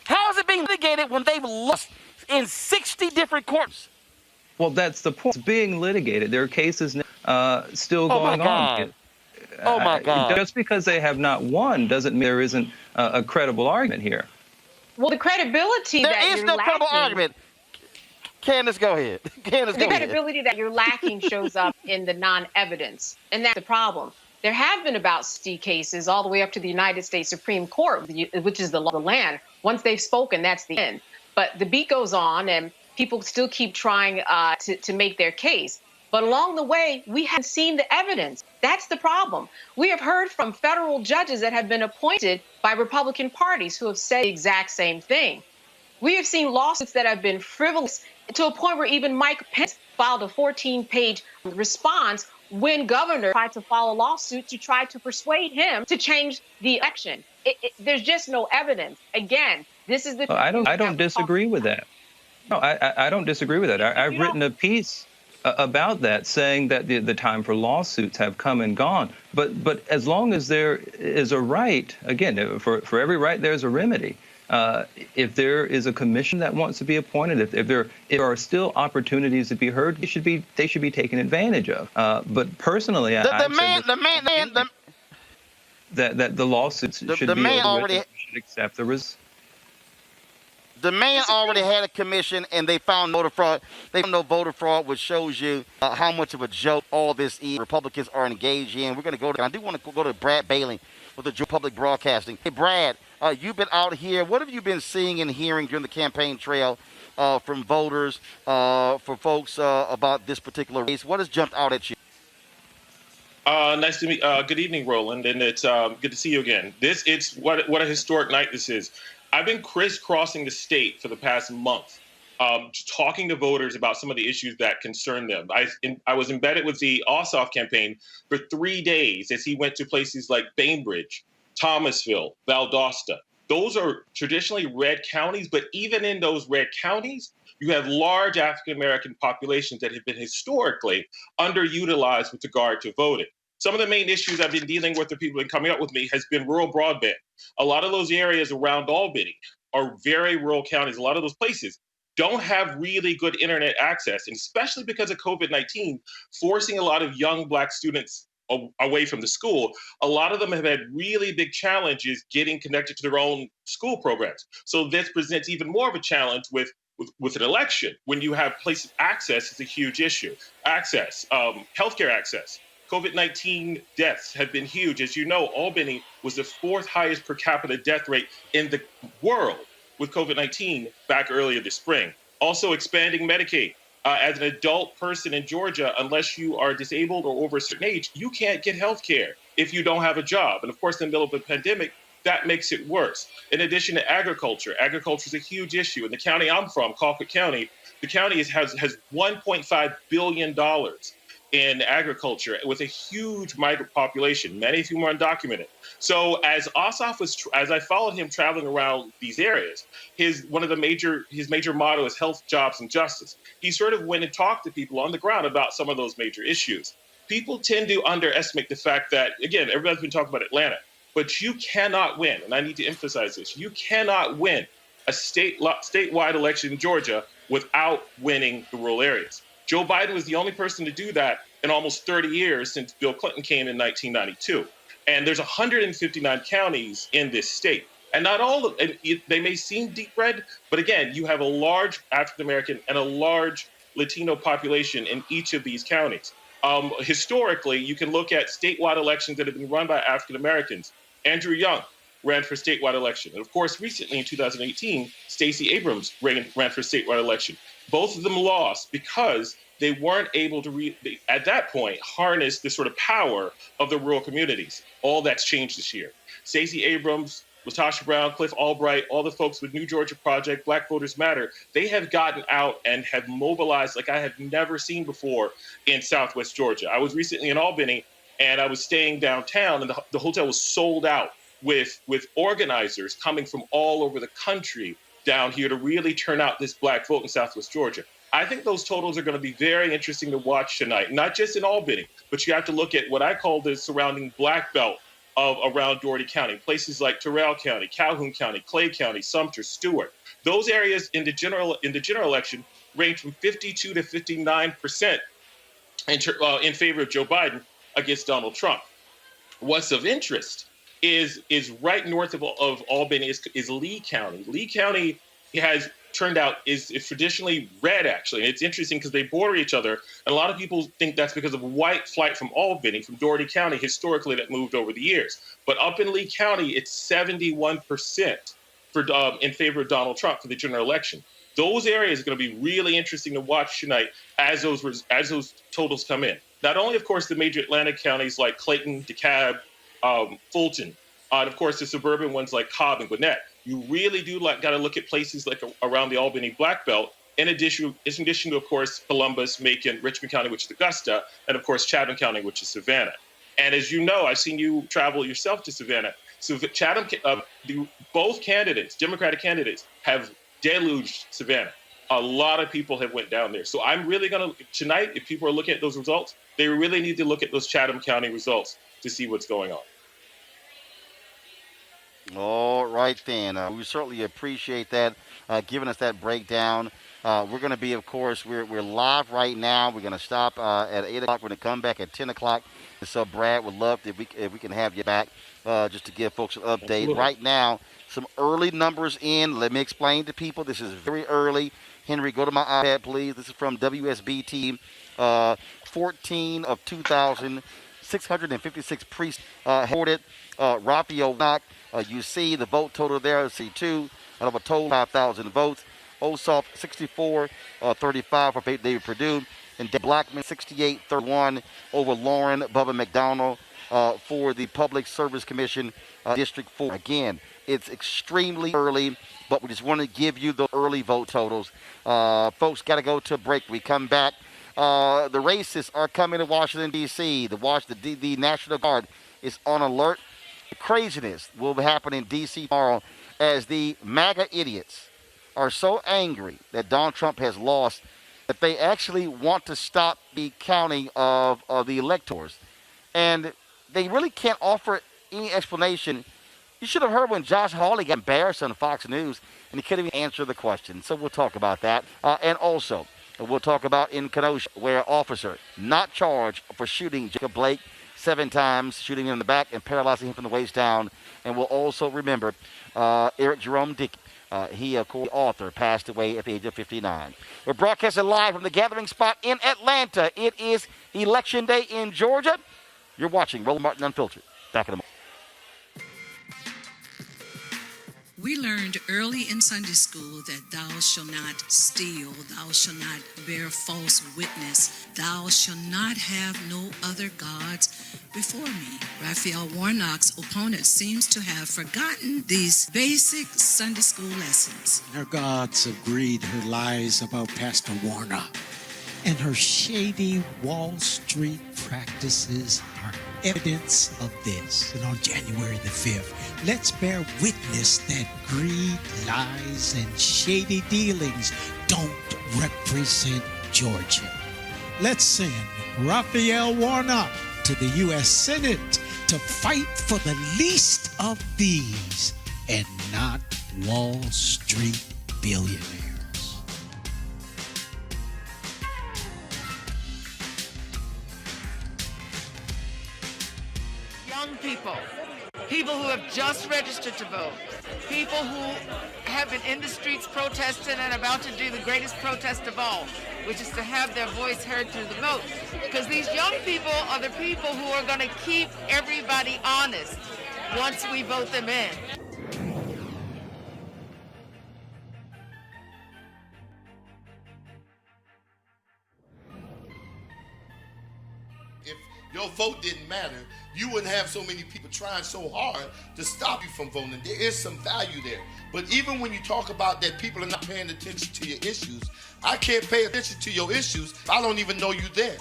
How is it being litigated when they've lost in 60 different courts? Well, that's the point. It's being litigated. There are cases still going on. Oh, my God. Just because they have not won doesn't mean there isn't a credible argument here. Well, the credibility there is no credible argument. Candace, go ahead. The credibility that you're lacking shows up in the non-evidence, and that's the problem. There have been about 60 cases all the way up to the United States Supreme Court, which is the law of the land. Once they've spoken, that's the end. But the beat goes on, and people still keep trying to make their case. But along the way, we haven't seen the evidence. That's the problem. We have heard from federal judges that have been appointed by Republican parties who have said the exact same thing. We have seen lawsuits that have been frivolous to a point where even Mike Pence filed a 14-page response when governor tried to file a lawsuit to try to persuade him to change the election. There's just no evidence. Again, this is the... I don't disagree with that. No, I don't disagree with that. I've written a piece about that, saying that the time for lawsuits have come and gone. But as long as there is a right, again, for every right there's a remedy. If there is a commission that wants to be appointed, if there are still opportunities to be heard, they should be taken advantage of. But personally, that the lawsuits should be over with. And should accept the results. The man already had a commission, and they found voter fraud. They found no voter fraud, which shows you how much of a joke all this is. Republicans are engaged in. We're going to go to. I do want to go to Brad Bailey with the Joe Public Broadcasting. Hey, Brad, you've been out here. What have you been seeing and hearing during the campaign trail from voters, for folks about this particular race? What has jumped out at you? Nice to meet. Good evening, Roland, and it's good to see you again. It's what a historic night this is. I've been crisscrossing the state for the past month, talking to voters about some of the issues that concern them. I was embedded with the Ossoff campaign for 3 days as he went to places like Bainbridge, Thomasville, Valdosta. Those are traditionally red counties, but even in those red counties, you have large African-American populations that have been historically underutilized with regard to voting. Some of the main issues I've been dealing with, the people that have been coming up with me, has been rural broadband. A lot of those areas around Albany are very rural counties. A lot of those places don't have really good internet access, and especially because of COVID-19, forcing a lot of young Black students away from the school. A lot of them have had really big challenges getting connected to their own school programs. So this presents even more of a challenge with an election. When you have places, access is a huge issue. Access, healthcare access. COVID-19 deaths have been huge. As you know, Albany was the 4th highest per capita death rate in the world with COVID-19 back earlier this spring. Also expanding Medicaid. As an adult person in Georgia, unless you are disabled or over a certain age, you can't get health care if you don't have a job. And of course, in the middle of a pandemic, that makes it worse. In addition to agriculture is a huge issue. In the county I'm from, Colquitt County, the county has $1.5 billion in agriculture with a huge migrant population, many of whom are undocumented. So as Ossoff as I followed him traveling around these areas, his major motto is health, jobs, and justice. He sort of went and talked to people on the ground about some of those major issues. People tend to underestimate the fact that, again, everybody's been talking about Atlanta, but you cannot win, and I need to emphasize this, you cannot win a statewide election in Georgia without winning the rural areas. Joe Biden was the only person to do that in almost 30 years since Bill Clinton came in 1992. And there's 159 counties in this state. And not all of they may seem deep red, but again, you have a large African-American and a large Latino population in each of these counties. Historically, you can look at statewide elections that have been run by African-Americans. Andrew Young ran for statewide election. And of course, recently in 2018, Stacey Abrams ran for statewide election. Both of them lost because they weren't able to, at that point, harness the sort of power of the rural communities. All that's changed this year. Stacey Abrams, LaTosha Brown, Cliff Albright, all the folks with New Georgia Project, Black Voters Matter, they have gotten out and have mobilized like I have never seen before in Southwest Georgia. I was recently in Albany, and I was staying downtown, and the hotel was sold out with organizers coming from all over the country down here to really turn out this Black vote in Southwest Georgia. I think those totals are going to be very interesting to watch tonight, not just in Albany, but you have to look at what I call the surrounding Black belt of around Dougherty County, places like Terrell County, Calhoun County, Clay County, Sumter, Stewart. Those areas in the general election range from 52 to 59% in favor of Joe Biden against Donald Trump. What's of interest is right north of Albany is Lee County. Lee County has turned out is traditionally red, actually. And it's interesting because they border each other. And a lot of people think that's because of white flight from Albany, from Dougherty County, historically that moved over the years. But up in Lee County, it's 71% in favor of Donald Trump for the general election. Those areas are going to be really interesting to watch tonight as those totals come in. Not only, of course, the major Atlantic counties like Clayton, DeKalb, Fulton, and of course the suburban ones like Cobb and Gwinnett. You really do got to look at places like around the Albany Black Belt, in addition to, of course, Columbus, Macon, Richmond County, which is Augusta, and of course Chatham County, which is Savannah. And as you know, I've seen you travel yourself to Savannah. So Chatham, both candidates, Democratic candidates, have deluged Savannah. A lot of people have went down there. So I'm really going to, tonight, if people are looking at those results, they really need to look at those Chatham County results to see what's going on. All right, then. We certainly appreciate that, giving us that breakdown. We're going to be, of course, we're live right now. We're going to stop at 8 o'clock. We're going to come back at 10 o'clock. So, Brad, would love if we can have you back just to give folks an update. Absolutely. Right now, some early numbers in. Let me explain to people. This is very early. Henry, go to my iPad, please. This is from WSBT. 14 of 2,656 priests reported. Raphael Warnock, you see the vote total there, C2, out of a total 5,000 votes. Ossoff, 64-35 for David Perdue. And Dave Blackman, 68-31 over Lauren Bubba McDonald for the Public Service Commission, District 4. Again, it's extremely early, but we just want to give you the early vote totals. Folks, got to go to a break. We come back. The racists are coming to Washington, D.C. The National Guard is on alert. The craziness will happen in D.C. tomorrow as the MAGA idiots are so angry that Donald Trump has lost that they actually want to stop the counting of the electors. And they really can't offer any explanation. You should have heard when Josh Hawley got embarrassed on Fox News and he couldn't even answer the question. So we'll talk about that. And also, we'll talk about in Kenosha, where an officer not charged for shooting Jacob Blake 7 times, shooting him in the back and paralyzing him from the waist down. And we'll also remember Eric Jerome Dickey. He, of course, the author, passed away at the age of 59. We're broadcasting live from the gathering spot in Atlanta. It is Election Day in Georgia. You're watching Roland Martin Unfiltered. Back in a moment. We learned early in Sunday school that thou shalt not steal, thou shalt not bear false witness, thou shalt not have no other gods before me. Raphael Warnock's opponent seems to have forgotten these basic Sunday school lessons. Her gods of greed, her lies about Pastor Warnock, and her shady Wall Street practices are evidence of this. And on January the 5th, let's bear witness that greed, lies, and shady dealings don't represent Georgia. Let's send Raphael Warnock to the U.S. Senate to fight for the least of these and not Wall Street billionaires. Young people who have just registered to vote, people who have been in the streets protesting and about to do the greatest protest of all, which is to have their voice heard through the vote. Because these young people are the people who are going to keep everybody honest once we vote them in. If your vote didn't matter, you wouldn't have so many people trying so hard to stop you from voting. There is some value there. But even when you talk about that people are not paying attention to your issues, I can't pay attention to your issues if I don't even know you there.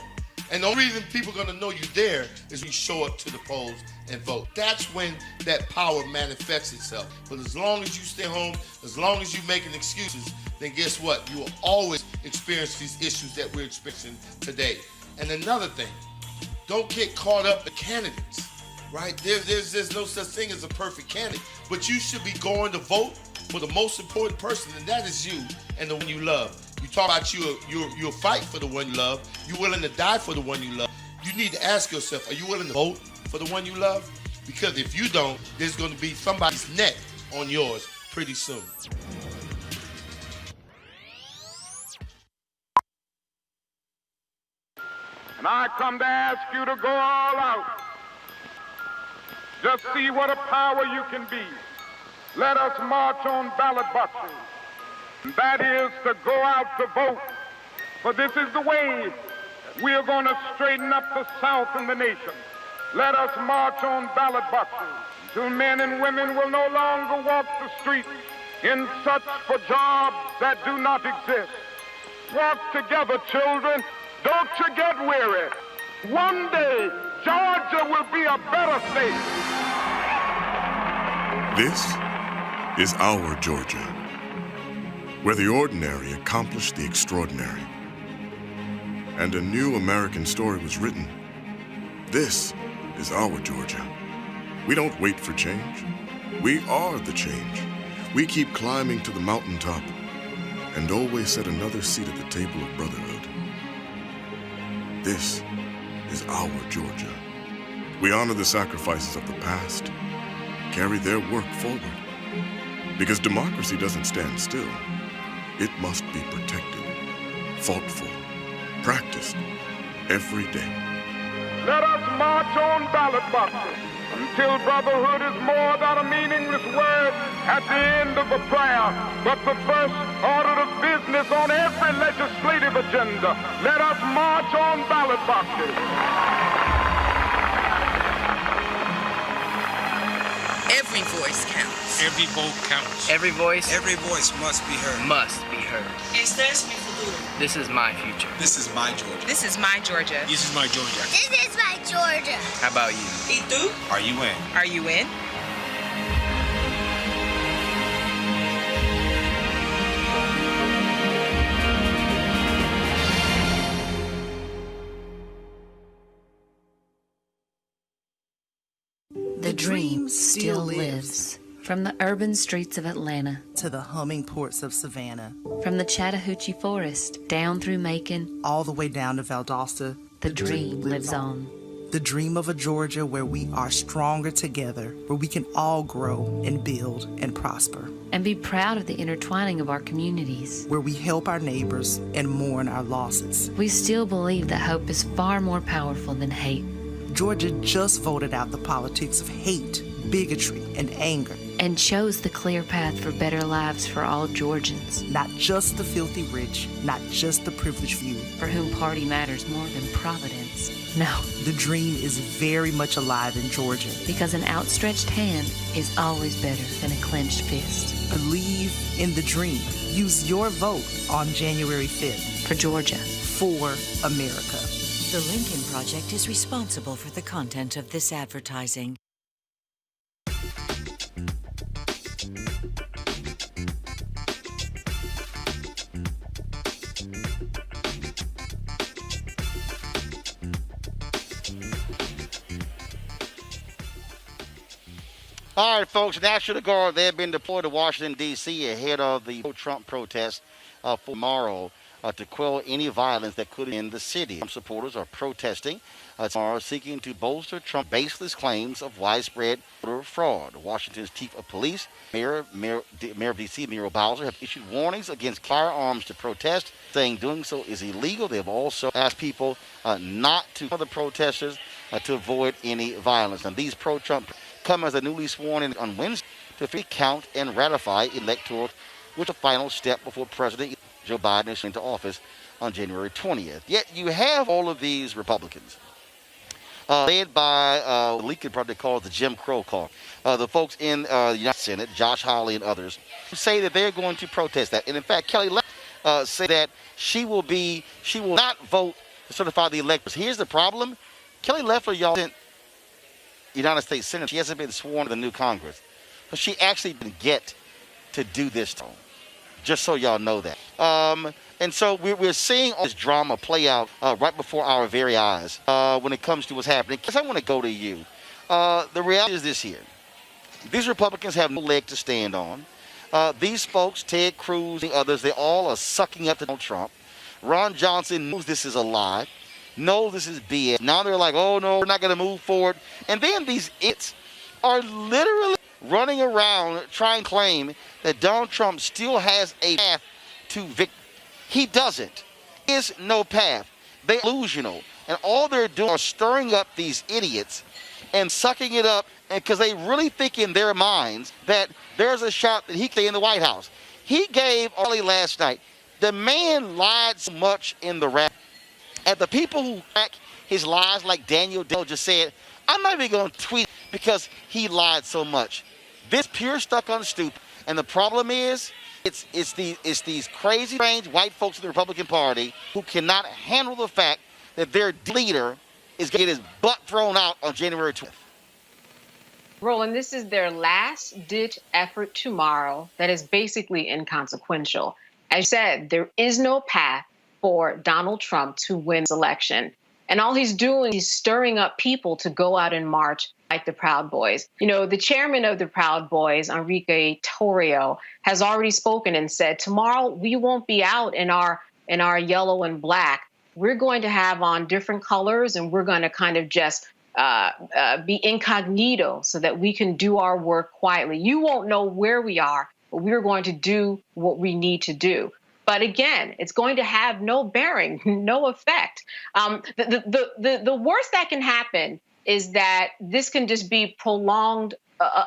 And the only reason people are going to know you there is when you show up to the polls and vote. That's when that power manifests itself. But as long as you stay home, as long as you're making excuses, then guess what? You will always experience these issues that we're experiencing today. And another thing, don't get caught up in candidates, right? There's no such thing as a perfect candidate, but you should be going to vote for the most important person, and that is you and the one you love. You talk about you'll fight for the one you love. You're willing to die for the one you love. You need to ask yourself, are you willing to vote for the one you love? Because if you don't, there's going to be somebody's neck on yours pretty soon. And I come to ask you to go all out. Just see what a power you can be. Let us march on ballot boxes. And that is to go out to vote. For this is the way we are going to straighten up the South and the nation. Let us march on ballot boxes until men and women will no longer walk the streets in search for jobs that do not exist. Walk together, children. Don't you get weary. One day, Georgia will be a better state. This is our Georgia, where the ordinary accomplished the extraordinary, and a new American story was written. This is our Georgia. We don't wait for change. We are the change. We keep climbing to the mountaintop and always set another seat at the table of brotherhood. This is our Georgia. We honor the sacrifices of the past, carry their work forward. Because democracy doesn't stand still. It must be protected, fought for, practiced every day. Let us march on ballot boxes until brotherhood is more than a meaningless word at the end of a prayer, but the first order of business on every legislative agenda. Let us march on ballot boxes. Every voice counts. Every vote counts. Every voice must be heard. must be heard. Este es mi futuro. This is my future. This is my Georgia. This is my Georgia. This is my Georgia. This is my Georgia. How about you? ¿Y tú? Are you in? Are you in? The dream still lives. From the urban streets of Atlanta to the humming ports of Savannah, from the Chattahoochee Forest down through Macon, all the way down to Valdosta, the dream lives on. The dream of a Georgia where we are stronger together, where we can all grow and build and prosper. And be proud of the intertwining of our communities. Where we help our neighbors and mourn our losses. We still believe that hope is far more powerful than hate. Georgia just voted out the politics of hate, bigotry, and anger. And chose the clear path for better lives for all Georgians. Not just the filthy rich, not just the privileged few. For whom party matters more than Providence. No. The dream is very much alive in Georgia. Because an outstretched hand is always better than a clenched fist. Believe in the dream. Use your vote on January 5th. For Georgia. For America. The Lincoln Project is responsible for the content of this advertising. All right, folks, National Guard, they have been deployed to Washington, D.C. ahead of the pro-Trump protests for tomorrow to quell any violence that could end the city. Trump supporters are protesting tomorrow, seeking to bolster Trump's baseless claims of widespread voter fraud. Washington's chief of police, Mayor of D.C., Muriel Bowser, have issued warnings against firearms to protest, saying doing so is illegal. They have also asked people not to other protesters to avoid any violence. And these pro-Trump come as a newly sworn in on Wednesday to recount and ratify electoral, which is the final step before President Joe Biden is into office on January 20th. Yet you have all of these Republicans, led by the Lincoln Project called the Jim Crow Call. The folks in the United Senate, Josh Hawley and others, say that they're going to protest that. And in fact, Kelly Loeffler said that she will not vote to certify the electors. Here's the problem. Kelly Loeffler, y'all, sent United States Senator. She hasn't been sworn to the new Congress. So she actually didn't get to do this. Just so y'all know that. And so we're seeing all this drama play out right before our very eyes when it comes to what's happening. Because I want to go to you. The reality is this here. These Republicans have no leg to stand on. These folks, Ted Cruz and others, they all are sucking up to Donald Trump. Ron Johnson knows this is a lie. Knows this is BS. Now they're like, oh no, we're not going to move forward. And then these idiots are literally running around trying to claim that Donald Trump still has a path to victory. He doesn't. There is no path. They're delusional. And all they're doing are stirring up these idiots and sucking it up because they really think in their minds that there's a shot that he can stay in the White House. He gave Ollie last night. The man lied so much in the rap. And the people who back his lies, like Daniel just said, I'm not even going to tweet because he lied so much. This pure stuck on stupid. And the problem is, it's these crazy, strange white folks in the Republican Party who cannot handle the fact that their leader is going to get his butt thrown out on January 20th. Roland, this is their last-ditch effort tomorrow that is basically inconsequential. As you said, there is no path for Donald Trump to win this election. And all he's doing is stirring up people to go out and march like the Proud Boys. You know, the chairman of the Proud Boys, Enrique Torrio, has already spoken and said, tomorrow we won't be out in our yellow and black. We're going to have on different colors, and we're going to kind of just be incognito so that we can do our work quietly. You won't know where we are, but we're going to do what we need to do. But again, it's going to have no bearing, no effect. The worst that can happen is that this can just be prolonged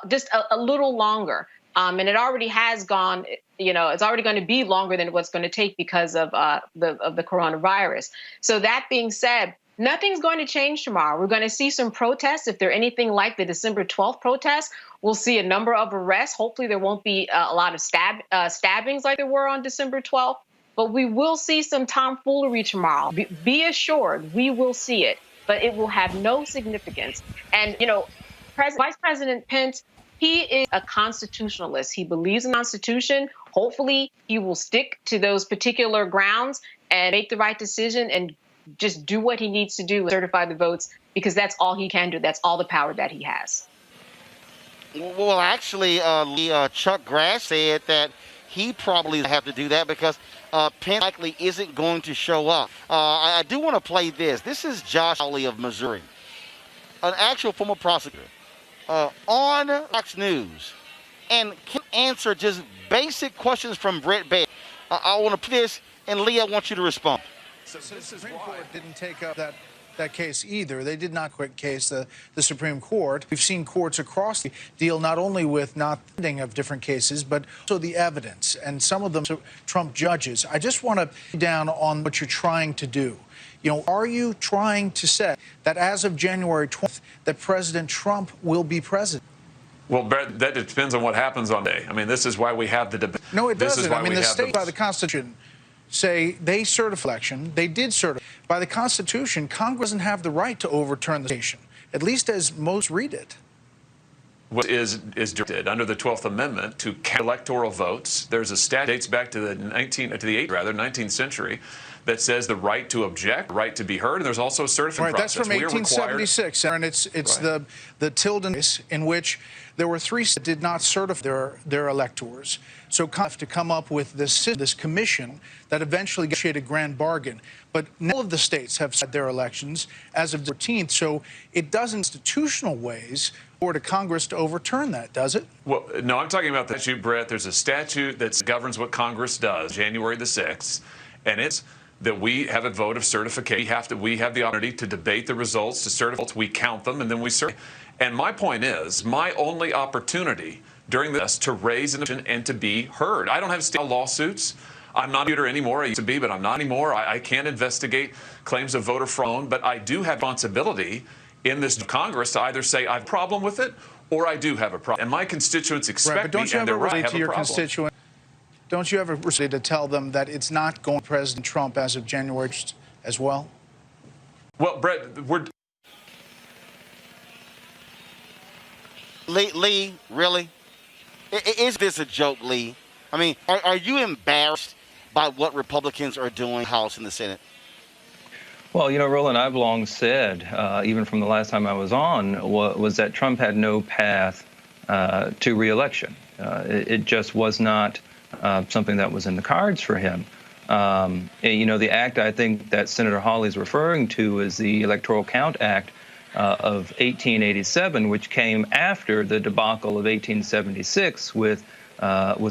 just a little longer. And it already has gone, you know, it's already going to be longer than what's going to take because of the coronavirus. So that being said, nothing's going to change tomorrow. We're going to see some protests. If they're anything like the December 12th protests, we'll see a number of arrests. Hopefully there won't be a lot of stabbings like there were on December 12th. But we will see some tomfoolery tomorrow. Be assured, we will see it. But it will have no significance. And, you know, Vice President Pence, he is a constitutionalist. He believes in the Constitution. Hopefully he will stick to those particular grounds and make the right decision and just do what he needs to do and certify the votes, because that's all he can do. That's all the power that he has. Well, actually, Chuck Grass said that he probably have to do that because Pence likely isn't going to show up. I do want to play this. This is Josh Hawley of Missouri, an actual former prosecutor, on Fox News, and can answer just basic questions from Brett Baer. I want to put this, and Leah, I want you to respond. So the Supreme Court didn't take up that case either. They did not quit case the Supreme Court. We've seen courts across the deal not only with not funding of different cases, but also the evidence, and some of them Trump judges. I just want to down on what you're trying to do. You know, are you trying to say that as of January 20th, that President Trump will be president? Well, Brett, that depends on what happens on day. I mean, this is why we have the debate. No, it doesn't. I mean, the state by the Constitution say they certify election. They did certify. By the Constitution, Congress doesn't have the right to overturn the nation, at least as most read it. What is directed under the 12th Amendment to count electoral votes. There's a statute that dates back to the 19th century that says the right to object, right to be heard, and there's also a certification process. That's from 1876, and it's right. the Tilden case in which there were three that did not certify their electors. So have to come up with this commission that eventually negotiated a grand bargain. But none of the states have set their elections as of the 14th, so it doesn't institutional ways for to Congress to overturn that, does it? Well, no, I'm talking about the statute, Brett. There's a statute that governs what Congress does, January the 6th, and it's that we have a vote of certification. We have the opportunity to debate the results, to certify, we count them, and then we certify. And my point is, my only opportunity during this to raise an opinion and to be heard. I don't have state lawsuits. I'm not a computer anymore. I used to be, but I'm not anymore. I can't investigate claims of voter fraud, but I do have responsibility in this Congress to either say I have a problem with it or I do have a problem. And my constituents expect me, and they're right, I have a problem. Don't you ever say to tell them that it's not going to President Trump as of January as well? Well, Brett, Lee, really? Is this a joke, Lee? I mean, are you embarrassed by what Republicans are doing in the House and the Senate? Well, you know, Roland, I've long said, even from the last time I was on, was that Trump had no path to re-election. It just was not something that was in the cards for him. And, you know, the act I think that Senator Hawley's referring to is the Electoral Count Act of 1887, which came after the debacle of 1876 with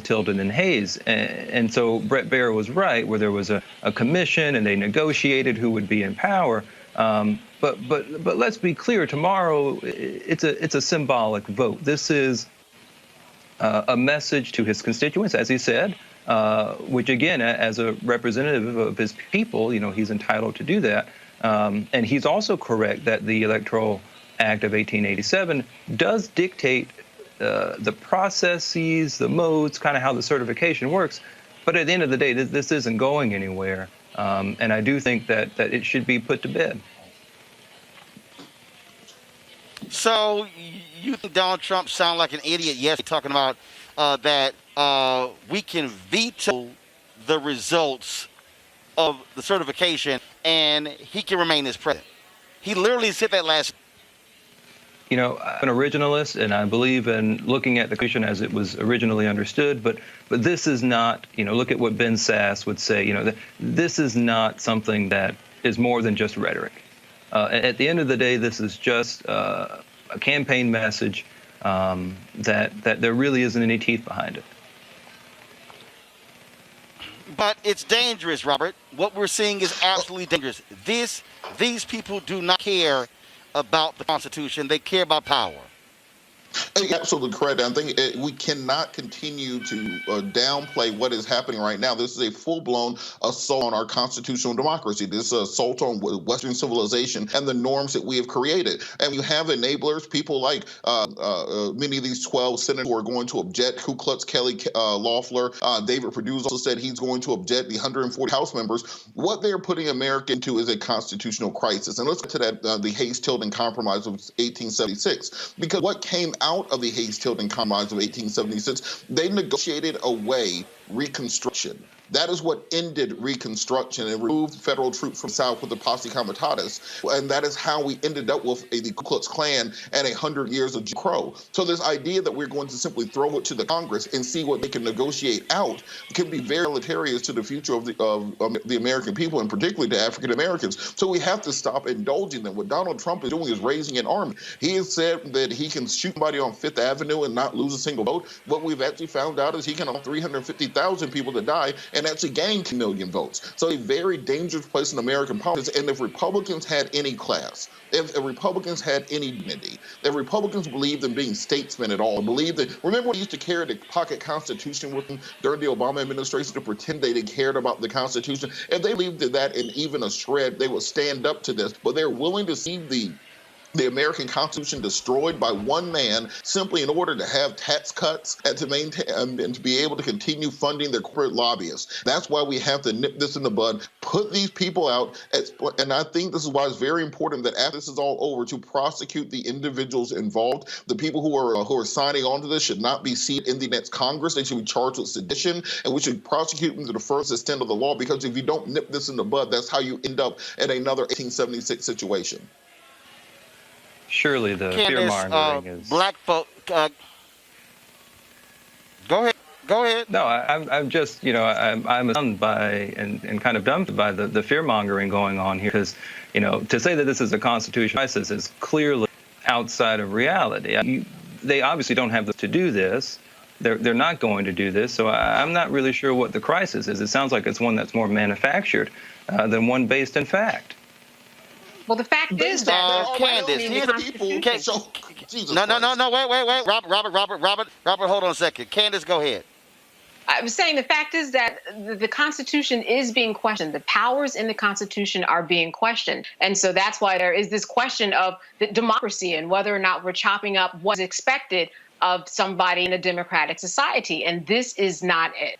Tilden and Hayes. And so Brett Baer was right, where there was a commission and they negotiated who would be in power. But let's be clear, tomorrow it's a symbolic vote. This is a message to his constituents, as he said, which again, as a representative of his people, you know, he's entitled to do that. And he's also correct that the Electoral Act of 1887 does dictate the processes, the modes, kind of how the certification works. But at the end of the day, this isn't going anywhere. And I do think that it should be put to bed. So you think Donald Trump sound like an idiot? Yes, talking about that we can veto the results of the certification and he can remain as president. He literally said that last. You know, I'm an originalist, and I believe in looking at the Constitution as it was originally understood. But this is not, you know, look at what Ben Sass would say. You know, this is not something that is more than just rhetoric. At the end of the day, this is just a campaign message that there really isn't any teeth behind it. But it's dangerous, Robert. What we're seeing is absolutely dangerous. These people do not care about the Constitution. They care about power. Absolutely correct. I think we cannot continue to downplay what is happening right now. This is a full-blown assault on our constitutional democracy. This is an assault on Western civilization and the norms that we have created. And you have enablers, people like many of these 12 senators who are going to object. Ku Klux Kelly Loeffler, David Perdue also said he's going to object. The 140 House members. What they're putting America into is a constitutional crisis. And let's get to that, the Hayes-Tilden Compromise of 1876. Because what came out of the Hayes-Tilden Compromise of 1876, they negotiated away Reconstruction. That is what ended Reconstruction and removed federal troops from the South with the Posse Comitatus. And that is how we ended up with the Ku Klux Klan and 100 years of Jim Crow. So this idea that we're going to simply throw it to the Congress and see what they can negotiate out can be very deleterious to the future of the American people, and particularly to African Americans. So we have to stop indulging them. What Donald Trump is doing is raising an army. He has said that he can shoot somebody on Fifth Avenue and not lose a single vote. What we've actually found out is he can allow 350,000 people to die and actually gain 2 million votes. So a very dangerous place in American politics. And if Republicans had any class, if Republicans had any dignity, if Republicans believed in being statesmen at all, believed that, remember when they used to carry the pocket Constitution with them during the Obama administration to pretend they cared about the Constitution? If they believed in that in even a shred, they would stand up to this. But they're willing to see the American Constitution destroyed by one man simply in order to have tax cuts and to maintain and to be able to continue funding their corporate lobbyists. That's why we have to nip this in the bud, put these people out. And I think this is why it's very important that after this is all over, to prosecute the individuals involved. The people who are signing on to this should not be seated in the next Congress. They should be charged with sedition, and we should prosecute them to the first extent of the law, because if you don't nip this in the bud, that's how you end up in another 1876 situation. Surely the fear-mongering is... Black folk... go ahead. No, I'm just, you know, I'm stunned by and kind of dumbed by the fear-mongering going on here, because, you know, to say that this is a constitutional crisis is clearly outside of reality. They obviously don't have to do this. They're not going to do this, so I'm not really sure what the crisis is. It sounds like it's one that's more manufactured than one based in fact. Well, the fact is that Candace, here's the people. No, wait. Robert, hold on a second. Candace, go ahead. I was saying the fact is that the Constitution is being questioned. The powers in the Constitution are being questioned. And so that's why there is this question of the democracy and whether or not we're chopping up what's expected of somebody in a democratic society. And this is not it.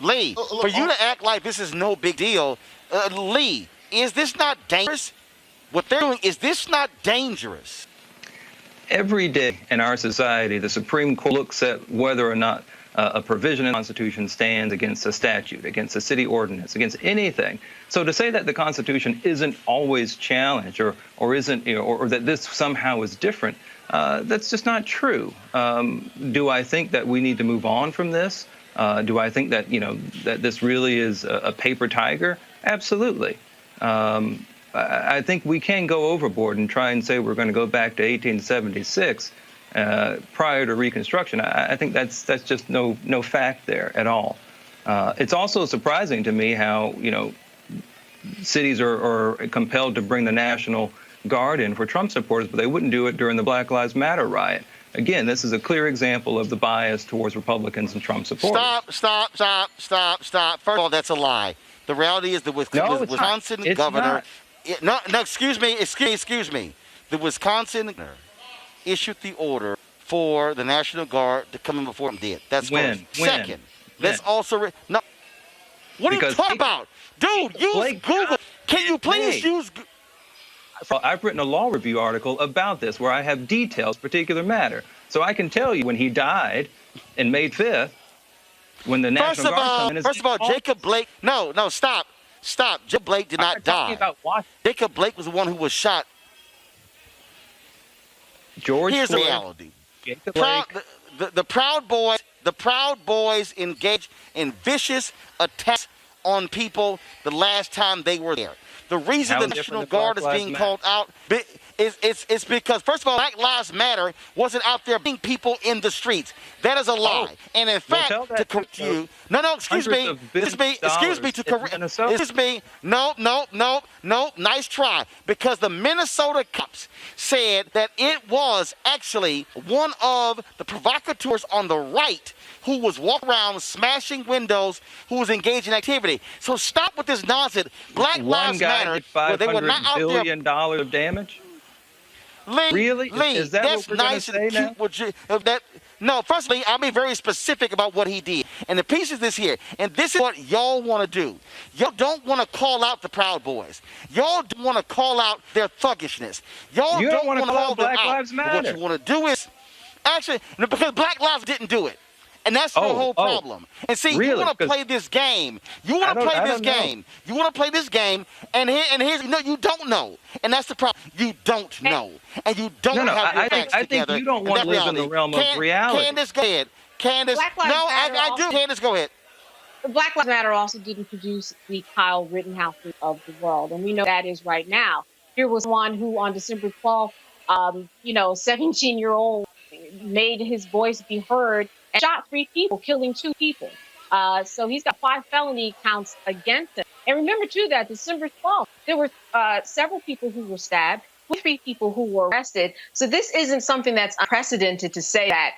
Lee, for you to act like this is no big deal, Lee, is this not dangerous? What they're doing, is this not dangerous? Every day in our society, the Supreme Court looks at whether or not a provision in the Constitution stands against a statute, against a city ordinance, against anything. So to say that the Constitution isn't always challenged or isn't, you know, or that this somehow is different, that's just not true. Do I think that we need to move on from this? Do I think that, you know, that this really is a paper tiger? Absolutely. I think we can go overboard and try and say we're going to go back to 1876 prior to Reconstruction. I think that's just no fact there at all. It's also surprising to me how, you know, cities are compelled to bring the National Guard in for Trump supporters, but they wouldn't do it during the Black Lives Matter riot. Again, this is a clear example of the bias towards Republicans and Trump supporters. Stop. First of all, that's a lie. The reality is the Wisconsin governor... excuse me. The Wisconsin governor issued the order for the National Guard to come in before him did. That's first. Second, let's also... No. What are you talking about? Dude, use Google. Can you please use... I've written a law review article about this where I have details, particular matter. So I can tell you when he died in May 5th, when the National Guard came in... First of all, Jacob Blake... No, stop. Stop. Jacob Blake did not die. About Washington. Jacob Blake was the one who was shot. Here's the reality. Jacob Blake. The Proud Boys engaged in vicious attacks on people the last time they were there. The reason the National Guard is being called out is because, first of all, Black Lives Matter wasn't out there being people in the streets. That is a lie. And in fact, to correct you, excuse me, no, nice try. Because the Minnesota cops said that it was actually one of the provocateurs on the right who was walking around smashing windows, who was engaged in activity. So stop with this nonsense. Black Lives Matter, where they were not out there. $500 billion of damage? Lee, really? Lee, is that that's what we're nice and cute. No, firstly, I'll be very specific about what he did. And the piece is this here. And this is what y'all want to do. Y'all don't want to call out the Proud Boys. Y'all don't want to call out their thuggishness. Y'all don't want to call them Black out. Lives Matter. What you want to do is, actually, because Black Lives didn't do it. And that's the whole problem. And see, really? You want to play this game. You want to play this game. You want to play this game. And here's you don't know. And that's the problem. You don't know. And you don't have your facts together. I think you don't want to live in the realm of reality. Candace, go ahead. Candace, I do. Candace, go ahead. Black Lives Matter also didn't produce the Kyle Rittenhouse of the world. And we know that is right now. Here was one who on December 12th, 17-year-old made his voice be heard and shot 3 people, killing 2 people. So he's got 5 felony counts against him. And remember, too, that December 12th, there were several people who were stabbed, 3 people who were arrested. So this isn't something that's unprecedented to say that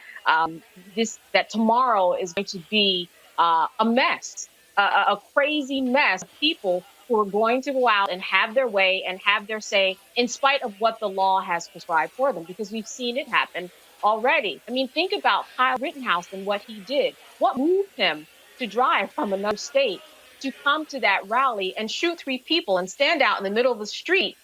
that tomorrow is going to be a mess, a crazy mess of people who are going to go out and have their way and have their say in spite of what the law has prescribed for them, because we've seen it happen already. I mean, think about Kyle Rittenhouse and what he did. What moved him to drive from another state to come to that rally and shoot 3 people and stand out in the middle of the street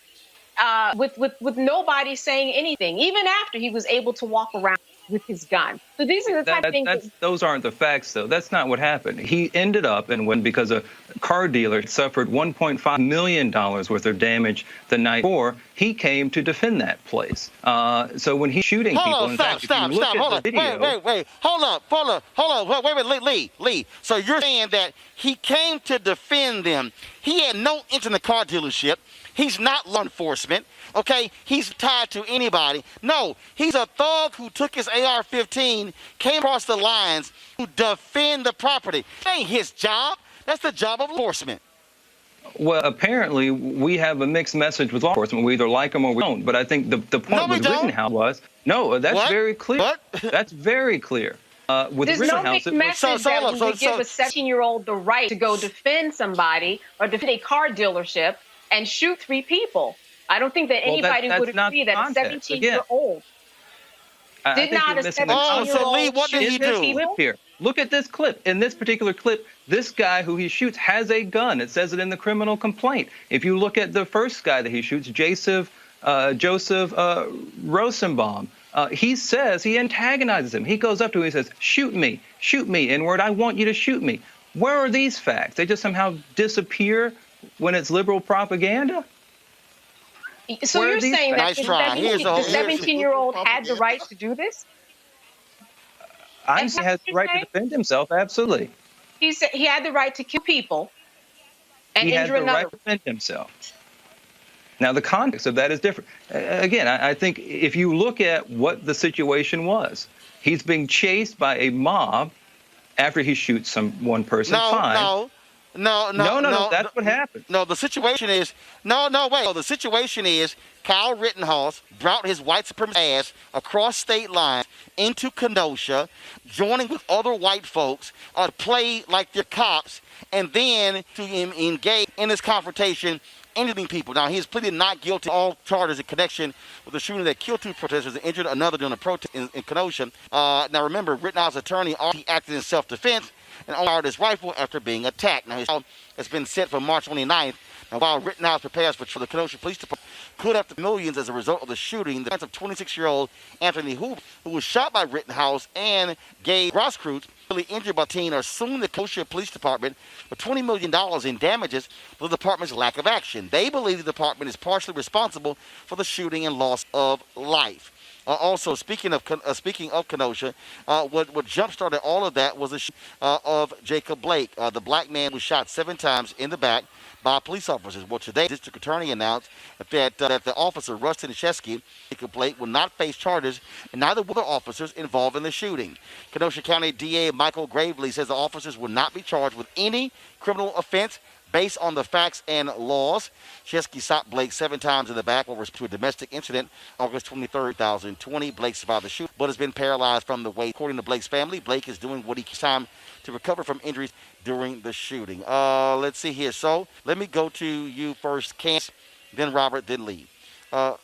with nobody saying anything, even after he was able to walk around with his gun. So these are the type of things. Those aren't the facts, though. That's not what happened. He ended up because a car dealer suffered $1.5 million worth of damage the night before. He came to defend that place. So when he's shooting people, Wait, Lee. So you're saying that he came to defend them. He had no interest in the car dealership. He's not law enforcement, okay? He's tied to anybody. No, he's a thug who took his AR-15, came across the lines to defend the property. That ain't his job. That's the job of enforcement. Well, apparently, we have a mixed message with law enforcement. We either like them or we don't. But I think the point with Rittenhouse was, that's very clear. What? That's very clear. With There's no mixed message that we would give a 17-year-old the right to go defend somebody or defend a car dealership and shoot 3 people. I don't think that anybody would agree that a 17-year-old did not a 17-year-old so Lee, what did he do? Clip here. Look at this clip. In this particular clip, this guy who he shoots has a gun. It says it in the criminal complaint. If you look at the first guy that he shoots, Joseph Rosenbaum, he says, he antagonizes him. He goes up to him and says, shoot me, N-word, I want you to shoot me. Where are these facts? They just somehow disappear when it's liberal propaganda? So you're saying that the 17-year-old had the right to do this? I'm saying he has the right to defend himself, absolutely. He said he had the right to kill people and injure another. He had the right to defend himself. Now, the context of that is different. Again, I think if you look at what the situation was, he's being chased by a mob after he shoots one person. No, that's what happened. No, the situation is, the situation is Kyle Rittenhouse brought his white supremacist ass across state lines into Kenosha, joining with other white folks to play like they're cops, and then to engage in this confrontation, injuring people. Now, he's pleaded not guilty to all charges in connection with the shooting that killed 2 protesters and injured another during a protest in Kenosha. Now, remember, Rittenhouse's attorney he acted in self-defense and fired his rifle after being attacked. Now, his trial has been set for March 29th. Now, while Rittenhouse prepares for the Kenosha Police Department could have millions as a result of the shooting, the defense of 26-year-old Anthony Hooper, who was shot by Rittenhouse and gay Grosskreutz, Really injured by teen are suing the Kenosha Police Department for $20 million in damages for the department's lack of action. They believe the department is partially responsible for the shooting and loss of life. Also, speaking of Kenosha, what jump-started all of that was the shooting of Jacob Blake. The black man was shot 7 times in the back by police officers. Well, today, the district attorney announced that the officer, Rustin Shesky, Jacob Blake, will not face charges, and neither will the officers involved in the shooting. Kenosha County DA Michael Gravely says the officers will not be charged with any criminal offense based on the facts and laws. Shesky shot Blake 7 times in the back over to a domestic incident August 23, 2020. Blake survived the shooting, but has been paralyzed from the waist. According to Blake's family, Blake is doing what he can time to recover from injuries during the shooting. Let's see here. So let me go to you first, Candace, then Robert, then Lee.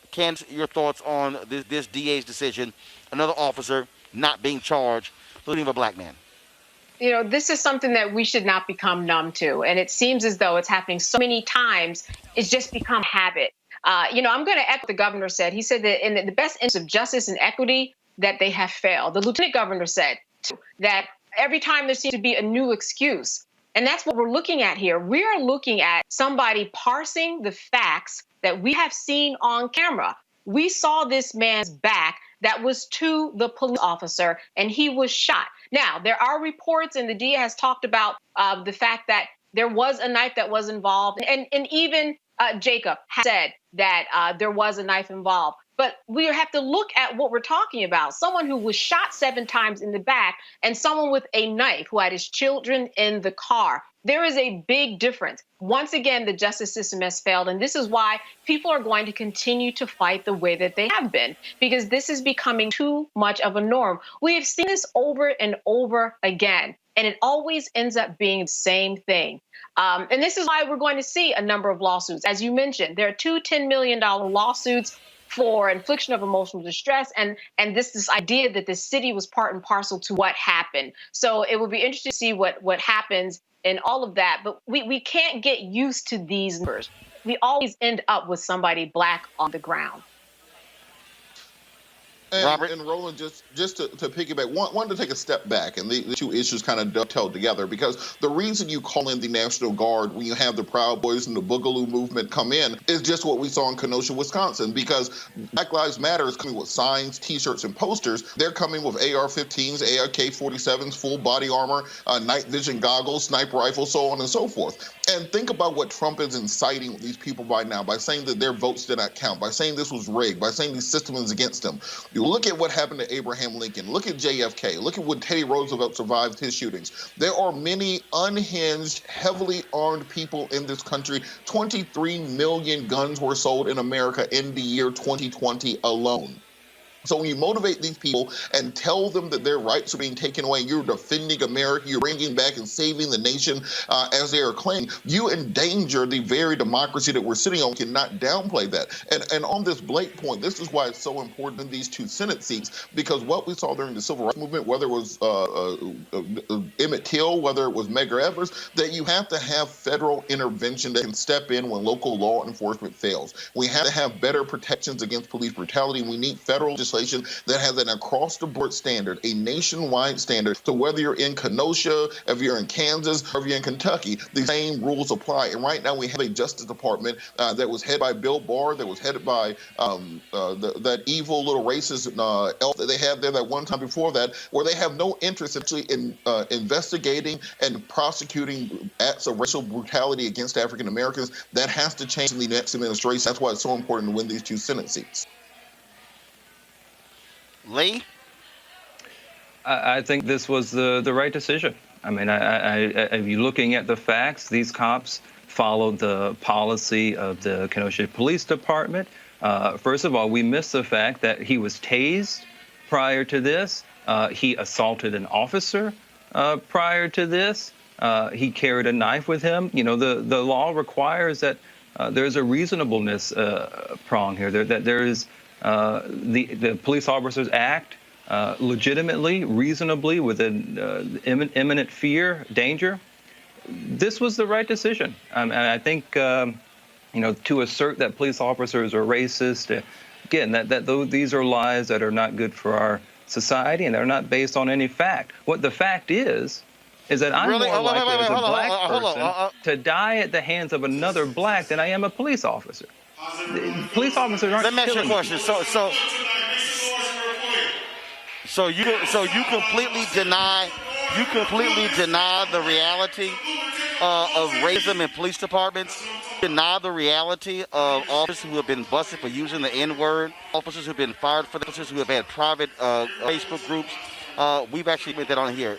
Candace, your thoughts on this DA's decision, another officer not being charged, including a black man? You know, this is something that we should not become numb to. And it seems as though it's happening so many times, it's just become habit. I'm going to echo what the governor said. He said that in the best interest of justice and equity, that they have failed. The lieutenant governor said that every time there seems to be a new excuse. And that's what we're looking at here. We're looking at somebody parsing the facts that we have seen on camera. We saw this man's back that was to the police officer, and he was shot. Now, there are reports, and the DA has talked about the fact that there was a knife that was involved, and even Jacob has said that there was a knife involved. But we have to look at what we're talking about. Someone who was shot 7 times in the back and someone with a knife who had his children in the car. There is a big difference. Once again, the justice system has failed. And this is why people are going to continue to fight the way that they have been, because this is becoming too much of a norm. We have seen this over and over again, and it always ends up being the same thing. And this is why we're going to see a number of lawsuits. As you mentioned, there are 2 $10 million lawsuits for infliction of emotional distress, and this idea that the city was part and parcel to what happened. So it will be interesting to see what happens in all of that. But we can't get used to these numbers. We always end up with somebody black on the ground. And Roland, just to piggyback, wanted to take a step back, and the 2 issues kind of dovetail together, because the reason you call in the National Guard when you have the Proud Boys and the Boogaloo movement come in is just what we saw in Kenosha, Wisconsin, because Black Lives Matter is coming with signs, T-shirts, and posters. They're coming with AR-15s, AK-47s, full body armor, night vision goggles, sniper rifles, so on and so forth. And think about what Trump is inciting these people by now, by saying that their votes did not count, by saying this was rigged, by saying the system is against them. You look at what happened to Abraham Lincoln. Look at JFK. Look at when Teddy Roosevelt survived his shootings. There are many unhinged, heavily armed people in this country. 23 million guns were sold in America in the year 2020 alone. So when you motivate these people and tell them that their rights are being taken away, you're defending America, you're bringing back and saving the nation as they are claiming, you endanger the very democracy that we're sitting on. We cannot downplay that. And on this Blake point, this is why it's so important in these 2 Senate seats, because what we saw during the Civil Rights Movement, whether it was Emmett Till, whether it was Medgar Evers, that you have to have federal intervention that can step in when local law enforcement fails. We have to have better protections against police brutality, and we need federal legislation that has an across-the-board standard, a nationwide standard, so whether you're in Kenosha, if you're in Kansas, or if you're in Kentucky, the same rules apply. And right now we have a Justice Department that was headed by Bill Barr, that was headed by that evil little racist elf that they had there that one time before that, where they have no interest actually in investigating and prosecuting acts of racial brutality against African Americans. That has to change in the next administration. That's why it's so important to win these 2 Senate seats. Lee? I think this was the right decision. I mean, if you're looking at the facts, these cops followed the policy of the Kenosha Police Department. First of all, we missed the fact that he was tased prior to this. He assaulted an officer prior to this. He carried a knife with him. You know, the law requires that there's a reasonableness prong here. That there is the police officers act legitimately, reasonably, with an imminent fear, danger. This was the right decision. And I think, to assert that police officers are racist, again, these are lies that are not good for our society, and they're not based on any fact. What the fact is that I'm Really? more Oh, wait, likely wait, as a hold on, black hold on, person to die at the hands of another black than I am a police officer. Police officers aren't Let me ask you a killing question. So you completely deny the reality of racism in police departments? Deny the reality of officers who have been busted for using the N-word, officers who have been fired for that, officers who have had private Facebook groups. We've actually put that on here.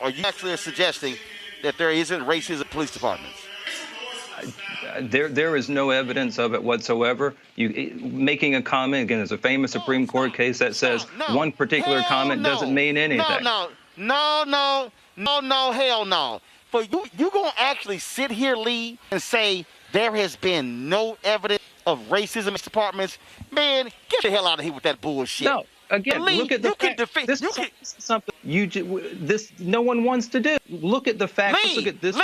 Are you actually suggesting that there isn't racism in police departments? There is no evidence of it whatsoever. Making a comment, again, there's a famous Supreme Court case that says one particular comment doesn't mean anything. No, hell no. But you gonna actually sit here, Lee, and say there has been no evidence of racism in departments? Man, get the hell out of here with that bullshit. No. Again, Lee, look at the fact. This is something no one wants to do. Look at the facts. Look at this.